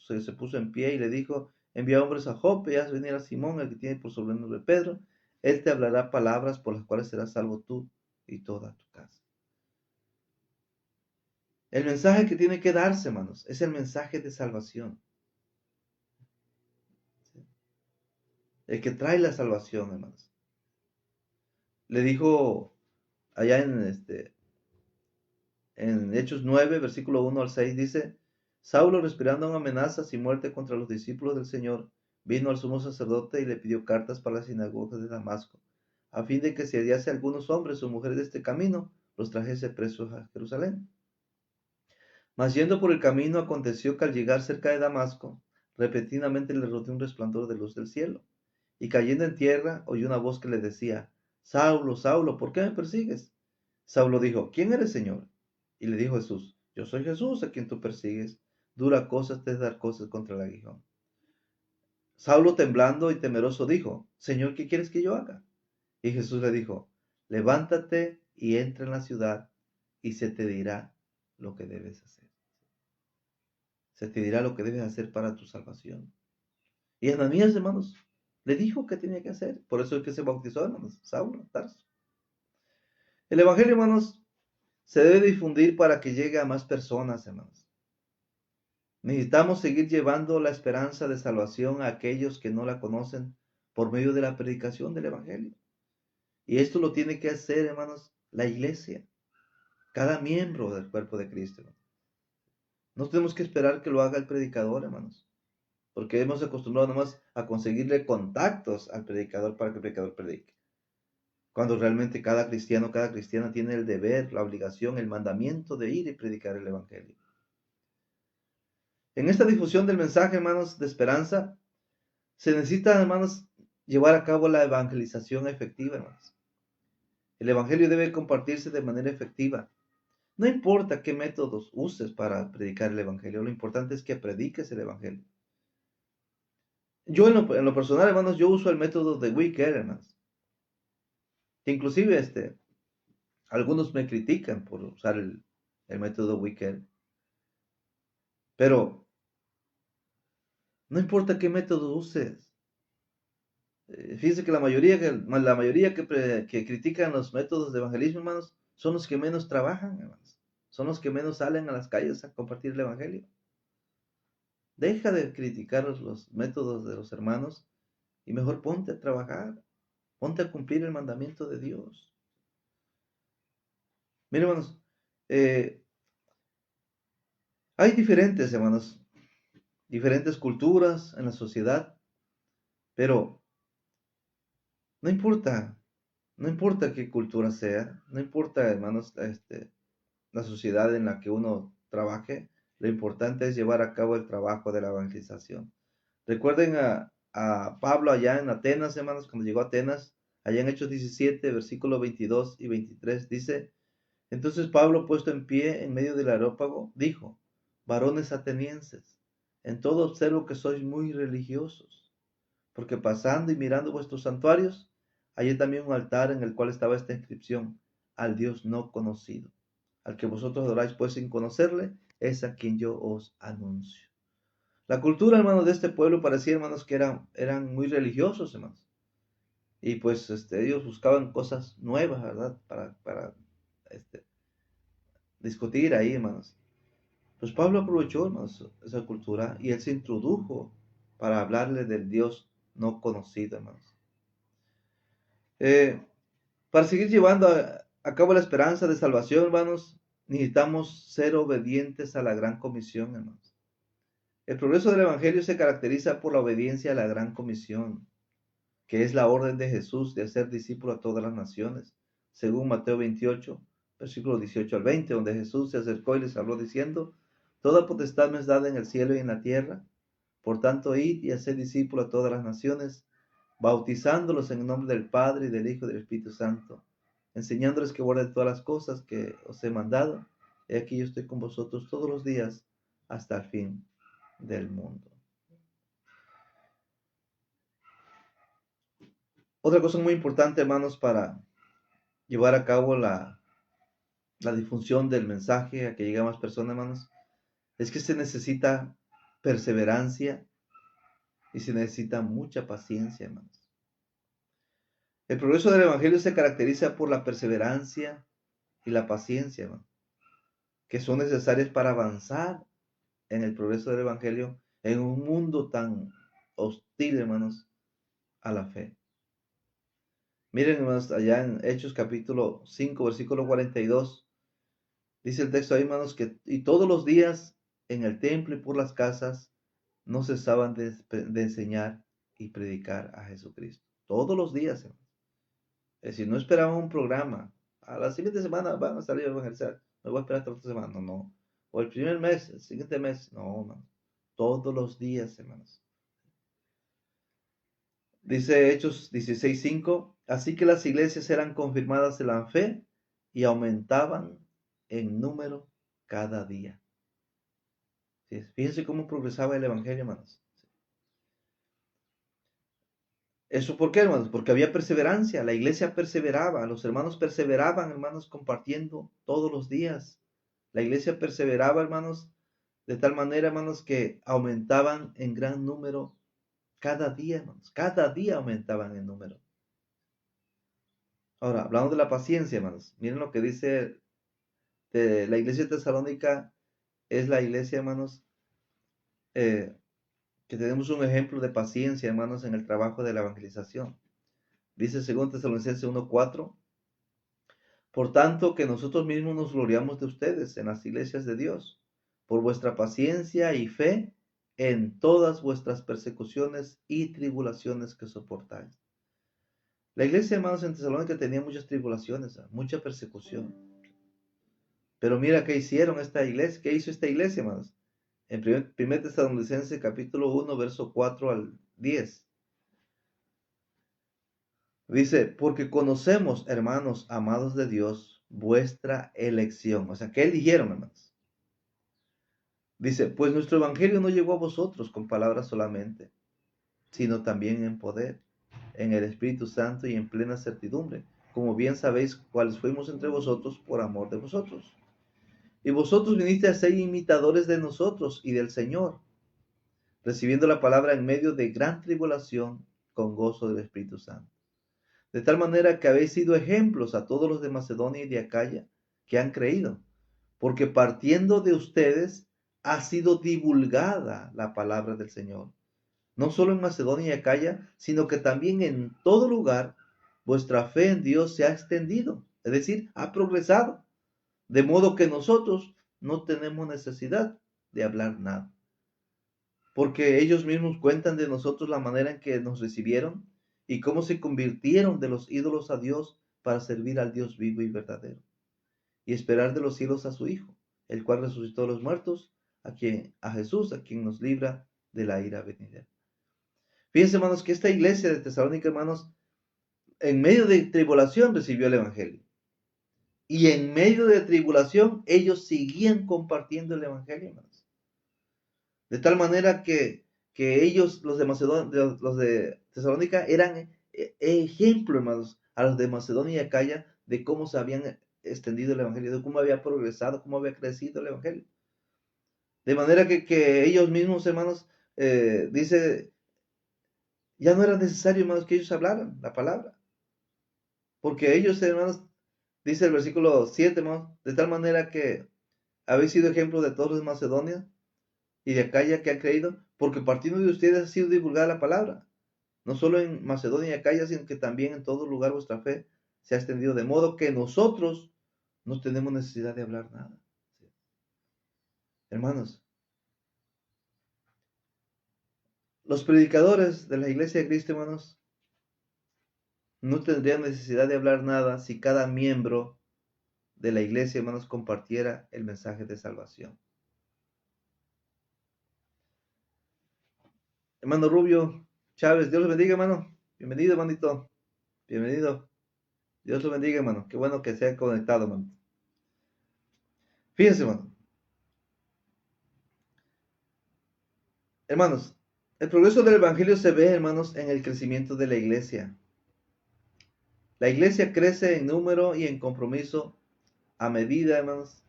se puso en pie y le dijo, envía hombres a Jope y haz venir a Simón, el que tiene por sobrenombre Pedro. Él te hablará palabras por las cuales serás salvo tú y toda tu casa. El mensaje que tiene que darse, hermanos, es el mensaje de salvación. El que trae la salvación, hermanos. Le dijo allá en Hechos 9, versículo 1 al 6, dice, Saulo, respirando amenazas y muerte contra los discípulos del Señor, vino al sumo sacerdote y le pidió cartas para las sinagogas de Damasco, a fin de que si hallase algunos hombres o mujeres de este camino, los trajese presos a Jerusalén. Mas yendo por el camino, aconteció que al llegar cerca de Damasco, repentinamente le rodeó un resplandor de luz del cielo, y cayendo en tierra, oyó una voz que le decía, Saulo, Saulo, ¿por qué me persigues? Saulo dijo, ¿quién eres, Señor? Y le dijo Jesús, yo soy Jesús a quien tú persigues. Dura cosas te es dar cosas contra el aguijón. Saulo, temblando y temeroso, dijo, Señor, ¿qué quieres que yo haga? Y Jesús le dijo, levántate y entra en la ciudad y se te dirá lo que debes hacer. Se te dirá lo que debes hacer para tu salvación. Y Ananías, hermanos, le dijo qué tenía que hacer. Por eso es que se bautizó, hermanos, Saulo, Tarso. El evangelio, hermanos, se debe difundir para que llegue a más personas, hermanos. Necesitamos seguir llevando la esperanza de salvación a aquellos que no la conocen por medio de la predicación del Evangelio. Y esto lo tiene que hacer, hermanos, la iglesia, cada miembro del cuerpo de Cristo. No tenemos que esperar que lo haga el predicador, hermanos, porque hemos acostumbrado nomás a conseguirle contactos al predicador para que el predicador predique. Cuando realmente cada cristiano, cada cristiana tiene el deber, la obligación, el mandamiento de ir y predicar el Evangelio. En esta difusión del mensaje, hermanos, de esperanza, se necesita, hermanos, llevar a cabo la evangelización efectiva, hermanos. El Evangelio debe compartirse de manera efectiva. No importa qué métodos uses para predicar el Evangelio, lo importante es que prediques el Evangelio. Yo en lo personal, hermanos, yo uso el método de Wicker, hermanos. Que inclusive algunos me critican por usar el método Wicker. Pero no importa qué método uses. Fíjense que la mayoría que critican los métodos de evangelismo, hermanos, son los que menos trabajan, hermanos. Son los que menos salen a las calles a compartir el Evangelio. Deja de criticar los métodos de los hermanos y mejor ponte a trabajar, ponte a cumplir el mandamiento de Dios. Miren, hermanos, hay diferentes, hermanos, diferentes culturas en la sociedad, pero no importa, no importa qué cultura sea, no importa, hermanos, la sociedad en la que uno trabaje, lo importante es llevar a cabo el trabajo de la evangelización. Recuerden a Pablo allá en Atenas, hermanos, cuando llegó a Atenas, allá en Hechos 17, versículos 22 y 23, dice: entonces Pablo, puesto en pie en medio del areópago, dijo: varones atenienses, en todo observo que sois muy religiosos, porque pasando y mirando vuestros santuarios, hallé también un altar en el cual estaba esta inscripción: al Dios no conocido. Al que vosotros adoráis pues sin conocerle, es a quien yo os anuncio. La cultura, hermanos, de este pueblo parecía, hermanos, que eran muy religiosos, hermanos. Y pues ellos buscaban cosas nuevas, ¿verdad? Para este, discutir ahí, hermanos. Pues Pablo aprovechó, hermanos, esa cultura y él se introdujo para hablarle del Dios no conocido, hermanos. Eh, para seguir llevando a cabo la esperanza de salvación, hermanos, necesitamos ser obedientes a la gran comisión, hermanos. El progreso del Evangelio se caracteriza por la obediencia a la gran comisión, que es la orden de Jesús de hacer discípulos a todas las naciones, según Mateo 28, versículos 18 al 20, donde Jesús se acercó y les habló diciendo: toda potestad me es dada en el cielo y en la tierra. Por tanto, id y haced discípulos a todas las naciones, bautizándolos en el nombre del Padre, y del Hijo y del Espíritu Santo, enseñándoles que guarden todas las cosas que os he mandado. He aquí yo estoy con vosotros todos los días hasta el fin del mundo. Otra cosa muy importante, hermanos, para llevar a cabo la difusión del mensaje a que llegue a más personas, hermanos, es que se necesita perseverancia y se necesita mucha paciencia, hermanos. El progreso del Evangelio se caracteriza por la perseverancia y la paciencia, hermano, que son necesarias para avanzar en el progreso del Evangelio en un mundo tan hostil, hermanos, a la fe. Miren, hermanos, allá en Hechos capítulo 5, versículo 42, dice el texto ahí, hermanos, que y todos los días en el templo y por las casas no cesaban de enseñar y predicar a Jesucristo. Todos los días, hermanos. Es decir, no esperaban un programa. A la siguiente semana van a salir a evangelizar. Me voy a esperar hasta la otra semana. No, no. O el primer mes, el siguiente mes. No, hermanos. Todos los días, hermanos. Dice Hechos 16:5. Así que las iglesias eran confirmadas en la fe y aumentaban en número cada día. Fíjense cómo progresaba el evangelio, hermanos. ¿Eso por qué, hermanos? Porque había perseverancia, la iglesia perseveraba, los hermanos perseveraban, hermanos, compartiendo todos los días. La iglesia perseveraba, hermanos, de tal manera, hermanos, que aumentaban en gran número cada día, hermanos. Cada día aumentaban en número. Ahora, hablando de la paciencia, hermanos, miren lo que dice de la iglesia tesalónica, es la iglesia, hermanos, eh, que tenemos un ejemplo de paciencia, hermanos, en el trabajo de la evangelización. Dice 2 Tesalonicenses 1:4, por tanto que nosotros mismos nos gloriamos de ustedes en las iglesias de Dios, por vuestra paciencia y fe en todas vuestras persecuciones y tribulaciones que soportáis. La iglesia, hermanos, en Tesalónica tenía muchas tribulaciones, mucha persecución. Pero mira qué hicieron esta iglesia, qué hizo esta iglesia, hermanos. En 1 Tesalonicenses capítulo 1, verso 4 al 10. Dice, porque conocemos, hermanos amados de Dios, vuestra elección. O sea, ¿qué eligieron, hermanos? Dice, pues nuestro evangelio no llegó a vosotros con palabras solamente, sino también en poder, en el Espíritu Santo y en plena certidumbre, como bien sabéis cuáles fuimos entre vosotros por amor de vosotros. Y vosotros viniste a ser imitadores de nosotros y del Señor, recibiendo la palabra en medio de gran tribulación con gozo del Espíritu Santo. De tal manera que habéis sido ejemplos a todos los de Macedonia y de Acaya que han creído, porque partiendo de ustedes ha sido divulgada la palabra del Señor, no solo en Macedonia y Acaya, sino que también en todo lugar vuestra fe en Dios se ha extendido, es decir, ha progresado, de modo que nosotros no tenemos necesidad de hablar nada, porque ellos mismos cuentan de nosotros la manera en que nos recibieron y cómo se convirtieron de los ídolos a Dios para servir al Dios vivo y verdadero, y esperar de los cielos a su Hijo, el cual resucitó a los muertos, a Jesús, a quien nos libra de la ira venidera. Fíjense, hermanos, que esta iglesia de Tesalónica, hermanos, en medio de tribulación recibió el Evangelio. Y en medio de tribulación, ellos seguían compartiendo el Evangelio, hermanos. De tal manera que ellos, los de Macedonia, los de Tesalónica, eran ejemplo, hermanos, a los de Macedonia y Acaya, de cómo se habían extendido el Evangelio, de cómo había progresado, cómo había crecido el Evangelio. De manera que ellos mismos, hermanos, dice, ya no era necesario, hermanos, que ellos hablaran la palabra. Porque ellos, hermanos, dice el versículo 7, hermanos, de tal manera que habéis sido ejemplo de todos los de Macedonia y de Acaya que han creído, porque partiendo de ustedes ha sido divulgada la palabra, no solo en Macedonia y Acaya, sino que también en todo lugar vuestra fe se ha extendido, de modo que nosotros no tenemos necesidad de hablar nada. Hermanos, los predicadores de la iglesia de Cristo, hermanos, no tendrían necesidad de hablar nada si cada miembro de la iglesia, hermanos, compartiera el mensaje de salvación. Hermano Rubio Chávez, Dios lo bendiga, hermano. Bienvenido, hermanito. Bienvenido. Dios lo bendiga, hermano. Qué bueno que se haya conectado, hermano. Fíjense, hermano. Hermanos, el progreso del evangelio se ve, hermanos, en el crecimiento de la iglesia. La iglesia crece en número y en compromiso a medida, hermanos,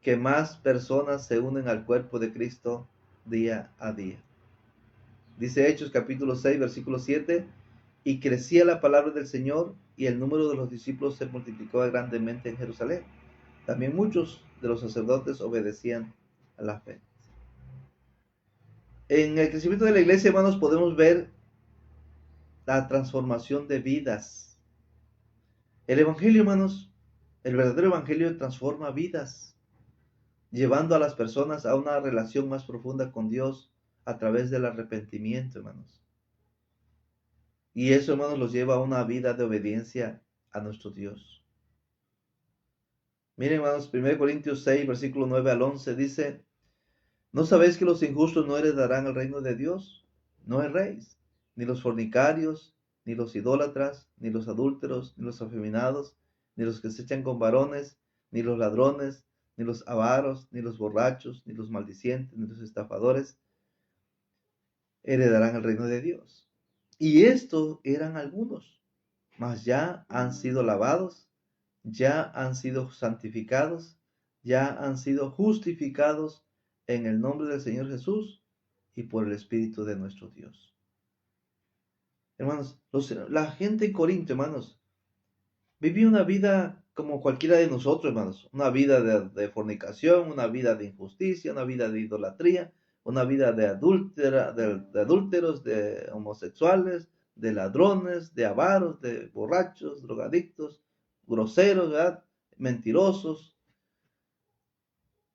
que más personas se unen al cuerpo de Cristo día a día. Dice Hechos capítulo 6, versículo 7, y crecía la palabra del Señor y el número de los discípulos se multiplicó grandemente en Jerusalén. También muchos de los sacerdotes obedecían a la fe. En el crecimiento de la iglesia, hermanos, podemos ver la transformación de vidas. El evangelio, hermanos, el verdadero evangelio transforma vidas, llevando a las personas a una relación más profunda con Dios a través del arrepentimiento, hermanos. Y eso, hermanos, los lleva a una vida de obediencia a nuestro Dios. Miren, hermanos, 1 Corintios 6, versículo 9 al 11 dice, ¿no sabéis que los injustos no heredarán el reino de Dios? No erréis, ni los fornicarios, ni los idólatras, ni los adúlteros, ni los afeminados, ni los que se echan con varones, ni los ladrones, ni los avaros, ni los borrachos, ni los maldicientes, ni los estafadores, heredarán el reino de Dios. Y estos eran algunos, mas ya han sido lavados, ya han sido santificados, ya han sido justificados en el nombre del Señor Jesús y por el Espíritu de nuestro Dios. Hermanos, la gente en Corinto, hermanos, vivía una vida como cualquiera de nosotros, hermanos. Una vida de fornicación, una vida de injusticia, una vida de idolatría, una vida de adúlteros, de homosexuales, de ladrones, de avaros, de borrachos, drogadictos, groseros, ¿verdad? Mentirosos.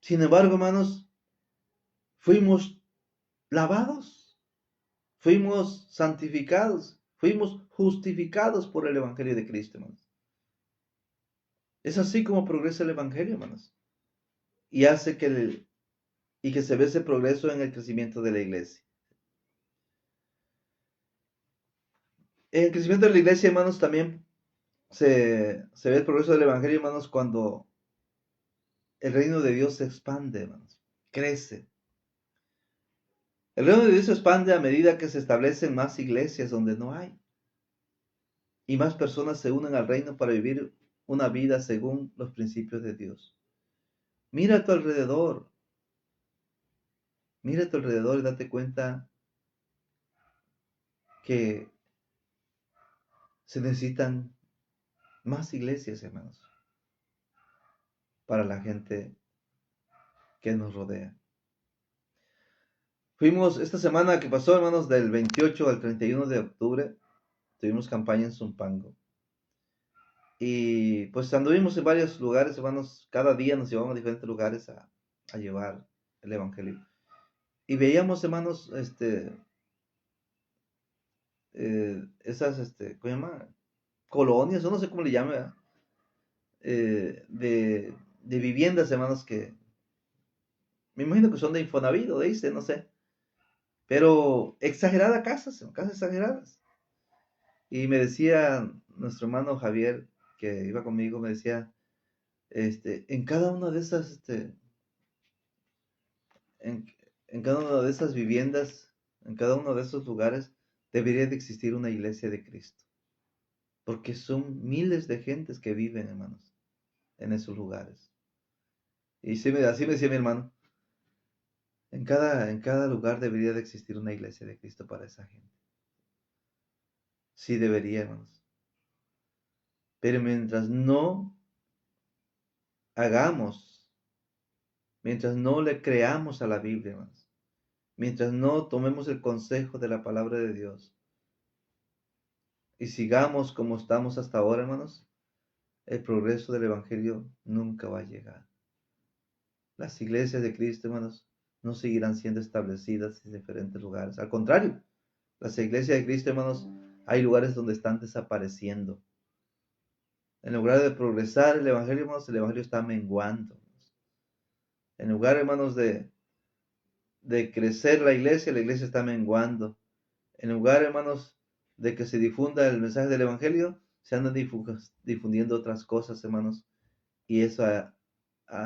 Sin embargo, hermanos, fuimos lavados, fuimos santificados, fuimos justificados por el Evangelio de Cristo, hermanos. Es así como progresa el Evangelio, hermanos. Y hace que se ve ese progreso en el crecimiento de la iglesia. En el crecimiento de la iglesia, hermanos, también se ve el progreso del Evangelio, hermanos, cuando el reino de Dios se expande, hermanos, crece. El reino de Dios se expande a medida que se establecen más iglesias donde no hay. Y más personas se unen al reino para vivir una vida según los principios de Dios. Mira a tu alrededor. Mira a tu alrededor y date cuenta que se necesitan más iglesias, hermanos, para la gente que nos rodea. Fuimos esta semana que pasó, hermanos, del 28 al 31 de octubre, tuvimos campaña en Zumpango. Y pues anduvimos en varios lugares, hermanos, cada día nos llevamos a diferentes lugares a llevar el Evangelio. Y veíamos, hermanos, esas, ¿cómo se llama? Colonias, o no sé cómo le llaman, ¿verdad? De viviendas, hermanos, que me imagino que son de Infonavit o de ISSSTE, no sé. Pero exageradas casas exageradas. Y me decía nuestro hermano Javier, que iba conmigo, me decía, en cada una de esas, en, en cada una de esas viviendas, en cada uno de esos lugares, debería de existir una iglesia de Cristo. Porque son miles de gentes que viven, hermanos, en esos lugares. Y así me decía mi hermano, en cada lugar debería de existir una iglesia de Cristo para esa gente. Sí debería, hermanos. Pero mientras no hagamos, mientras no le creamos a la Biblia, hermanos, mientras no tomemos el consejo de la palabra de Dios y sigamos como estamos hasta ahora, hermanos, el progreso del Evangelio nunca va a llegar. Las iglesias de Cristo, hermanos, no seguirán siendo establecidas en diferentes lugares. Al contrario, las iglesias de Cristo, hermanos, hay lugares donde están desapareciendo. En lugar de progresar el Evangelio, hermanos, el Evangelio está menguando. En lugar, hermanos, de crecer la iglesia está menguando. En lugar, hermanos, de que se difunda el mensaje del Evangelio, se andan difundiendo otras cosas, hermanos. Y eso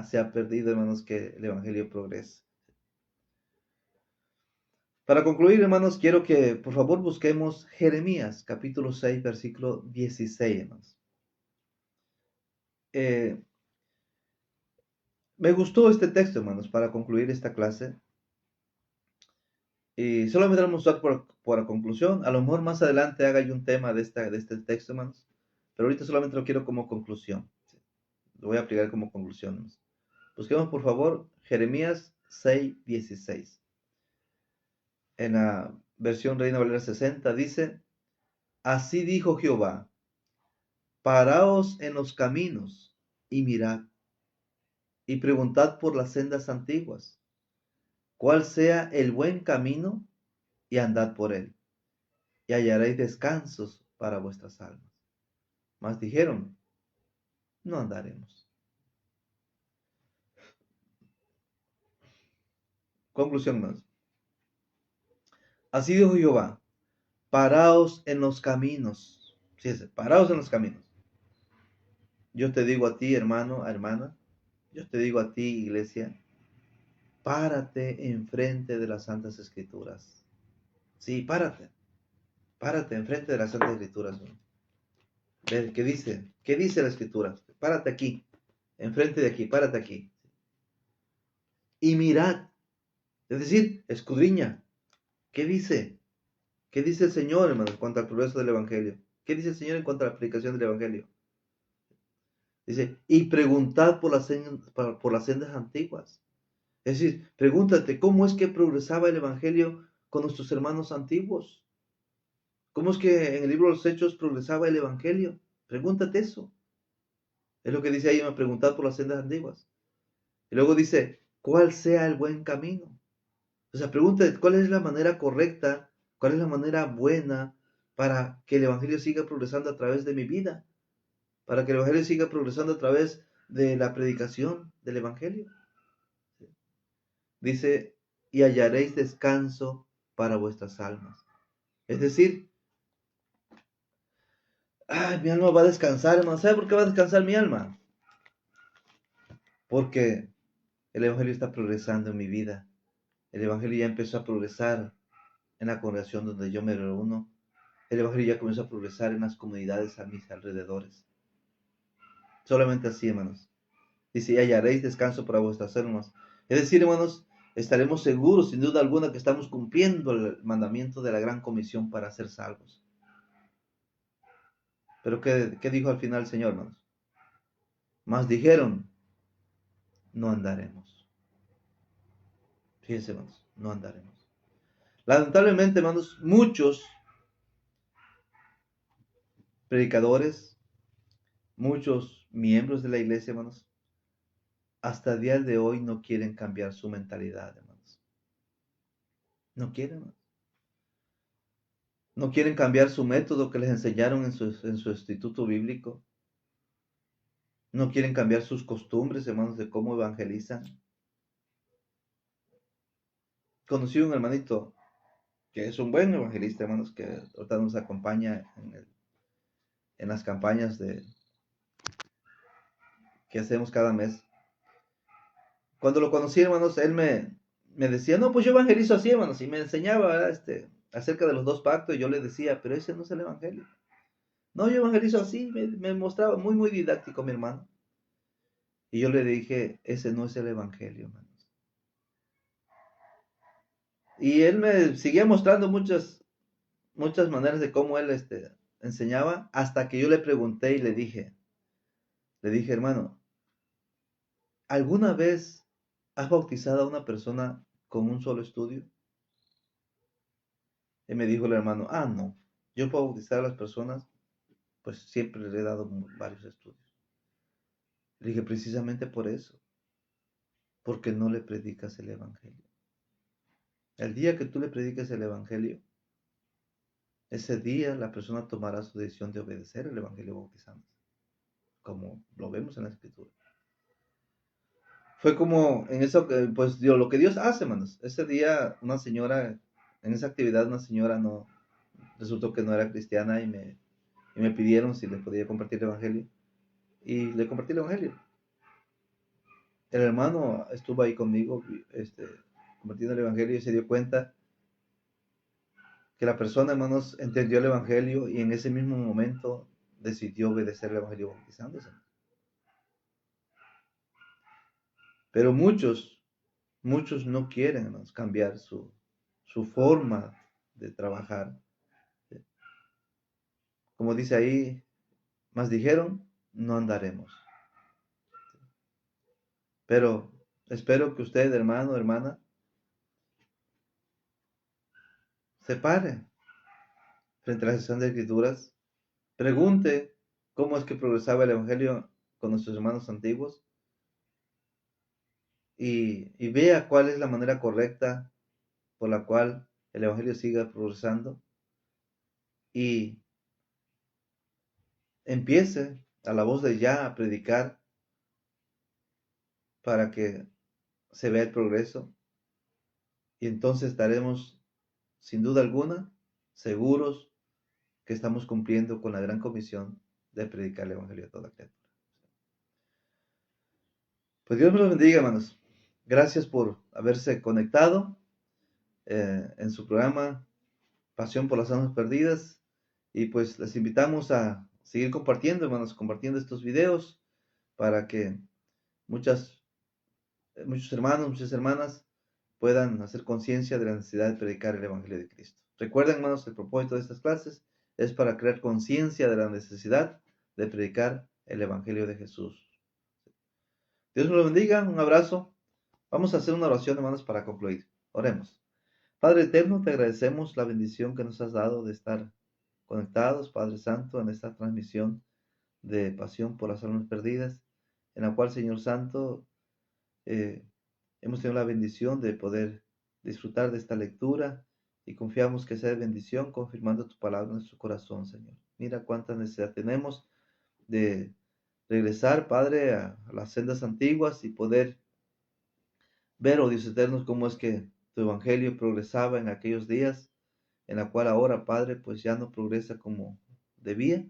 se ha perdido, hermanos, que el Evangelio progrese. Para concluir, hermanos, quiero que por favor busquemos Jeremías, capítulo 6, versículo 16, hermanos. Me gustó este texto, hermanos, para concluir esta clase. Y solamente lo vamos a usar por conclusión. A lo mejor más adelante haga yo un tema de este texto, hermanos. Pero ahorita solamente lo quiero como conclusión. Lo voy a aplicar como conclusión, hermanos. Busquemos, por favor, Jeremías 6, 16. En la versión Reina Valera 60 dice, así dijo Jehová, paraos en los caminos y mirad, y preguntad por las sendas antiguas, cuál sea el buen camino, y andad por él, y hallaréis descansos para vuestras almas. Mas dijeron, no andaremos. Conclusión más. Así dijo Jehová, paraos en los caminos. Fíjense, paraos en los caminos. Yo te digo a ti, hermano, hermana, yo te digo a ti, iglesia, párate enfrente de las Santas Escrituras. Sí, párate. Párate enfrente de las Santas Escrituras. Ver, ¿qué dice? ¿Qué dice la Escritura? Párate aquí, enfrente de aquí, párate aquí. Y mirad, es decir, escudriña. ¿Qué dice? ¿Qué dice el Señor, hermano, en cuanto al progreso del Evangelio? ¿Qué dice el Señor en cuanto a la aplicación del Evangelio? Dice, y preguntad por las sendas antiguas. Es decir, pregúntate, ¿cómo es que progresaba el Evangelio con nuestros hermanos antiguos? ¿Cómo es que en el libro de los Hechos progresaba el Evangelio? Pregúntate eso. Es lo que dice ahí, me preguntad por las sendas antiguas. Y luego dice, ¿cuál sea el buen camino? O sea, pregúntate, ¿cuál es la manera correcta? ¿Cuál es la manera buena para que el Evangelio siga progresando a través de mi vida? Para que el Evangelio siga progresando a través de la predicación del Evangelio. Dice, y hallaréis descanso para vuestras almas. Es decir, ay, mi alma va a descansar, hermano. ¿Sabe por qué va a descansar mi alma? Porque el Evangelio está progresando en mi vida. El Evangelio ya empezó a progresar en la congregación donde yo me reúno. El Evangelio ya comenzó a progresar en las comunidades a mis alrededores. Solamente así, hermanos. Dice, y hallaréis descanso para vuestras almas. Es decir, hermanos, estaremos seguros, sin duda alguna, que estamos cumpliendo el mandamiento de la gran comisión para ser salvos. Pero ¿qué dijo al final el Señor, hermanos? Mas dijeron, no andaremos. Fíjense, hermanos, no andaremos. Lamentablemente, hermanos, muchos predicadores, muchos miembros de la iglesia, hermanos, hasta el día de hoy no quieren cambiar su mentalidad, hermanos. No quieren, hermanos. No quieren cambiar su método que les enseñaron en su instituto bíblico. No quieren cambiar sus costumbres, hermanos, de cómo evangelizan. Conocí un hermanito que es un buen evangelista, hermanos, que ahorita nos acompaña en las campañas que hacemos cada mes. Cuando lo conocí, hermanos, él me decía, no, pues yo evangelizo así, hermanos, y me enseñaba, ¿verdad? Acerca de los dos pactos, y yo le decía, pero ese no es el evangelio. No, yo evangelizo así, me mostraba muy didáctico mi hermano. Y yo le dije, ese no es el evangelio, hermanos. Y él me seguía mostrando muchas maneras de cómo él enseñaba, hasta que yo le pregunté y le dije, hermano, ¿alguna vez has bautizado a una persona con un solo estudio? Y me dijo el hermano, no, yo puedo bautizar a las personas, pues siempre le he dado varios estudios. Le dije, precisamente por eso, porque no le predicas el evangelio. El día que tú le prediques el evangelio, ese día la persona tomará su decisión de obedecer el evangelio bautizándose, como lo vemos en la escritura. Fue como en eso, pues lo que Dios hace, hermanos. Ese día una señora, en esa actividad una señora no, resultó que no era cristiana y me pidieron si les podía compartir el evangelio. Y le compartí el evangelio. El hermano estuvo ahí conmigo, compartiendo el evangelio y se dio cuenta que la persona, hermanos, entendió el evangelio y en ese mismo momento decidió obedecer el evangelio bautizándose. Pero muchos no quieren, hermanos, cambiar su forma de trabajar. Como dice ahí, mas dijeron, no andaremos. Pero espero que usted, hermano, hermana, se pare frente a la sesión de escrituras, pregunte cómo es que progresaba el evangelio con nuestros hermanos antiguos y vea cuál es la manera correcta por la cual el evangelio siga progresando y empiece a la voz de ya a predicar para que se vea el progreso y entonces estaremos sin duda alguna seguros que estamos cumpliendo con la gran comisión de predicar el evangelio a toda criatura. Pues Dios me los bendiga, hermanos. Gracias por haberse conectado en su programa Pasión por las Almas Perdidas. Y pues les invitamos a seguir compartiendo, hermanos, compartiendo estos videos para que muchos hermanos, muchas hermanas puedan hacer conciencia de la necesidad de predicar el Evangelio de Cristo. Recuerden, hermanos, el propósito de estas clases es para crear conciencia de la necesidad de predicar el Evangelio de Jesús. Dios nos lo bendiga, un abrazo. Vamos a hacer una oración, hermanos, para concluir. Oremos. Padre eterno, te agradecemos la bendición que nos has dado de estar conectados, Padre Santo, en esta transmisión de Pasión por las Almas Perdidas, en la cual, Señor Santo, eh, hemos tenido la bendición de poder disfrutar de esta lectura y confiamos que sea de bendición, confirmando tu palabra en nuestro corazón, Señor. Mira cuánta necesidad tenemos de regresar, Padre, a las sendas antiguas y poder ver, oh Dios eterno, cómo es que tu evangelio progresaba en aquellos días, en la cual ahora, Padre, pues ya no progresa como debía,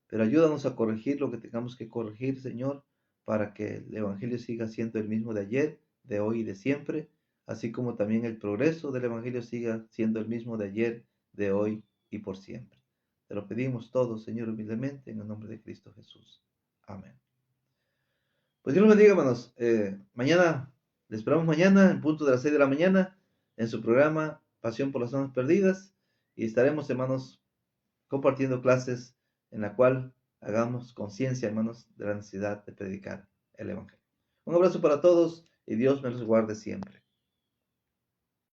pero ayúdanos a corregir lo que tengamos que corregir, Señor, para que el evangelio siga siendo el mismo de ayer, de hoy y de siempre, así como también el progreso del evangelio siga siendo el mismo de ayer, de hoy y por siempre. Te lo pedimos todo, Señor, humildemente, en el nombre de Cristo Jesús. Amén. Pues Dios los bendiga, hermanos. Mañana, les esperamos mañana en punto de las 6 de la mañana en su programa Pasión por las Almas Perdidas y estaremos, hermanos, compartiendo clases en la cual hagamos conciencia, hermanos, de la necesidad de predicar el Evangelio. Un abrazo para todos y Dios me los guarde siempre.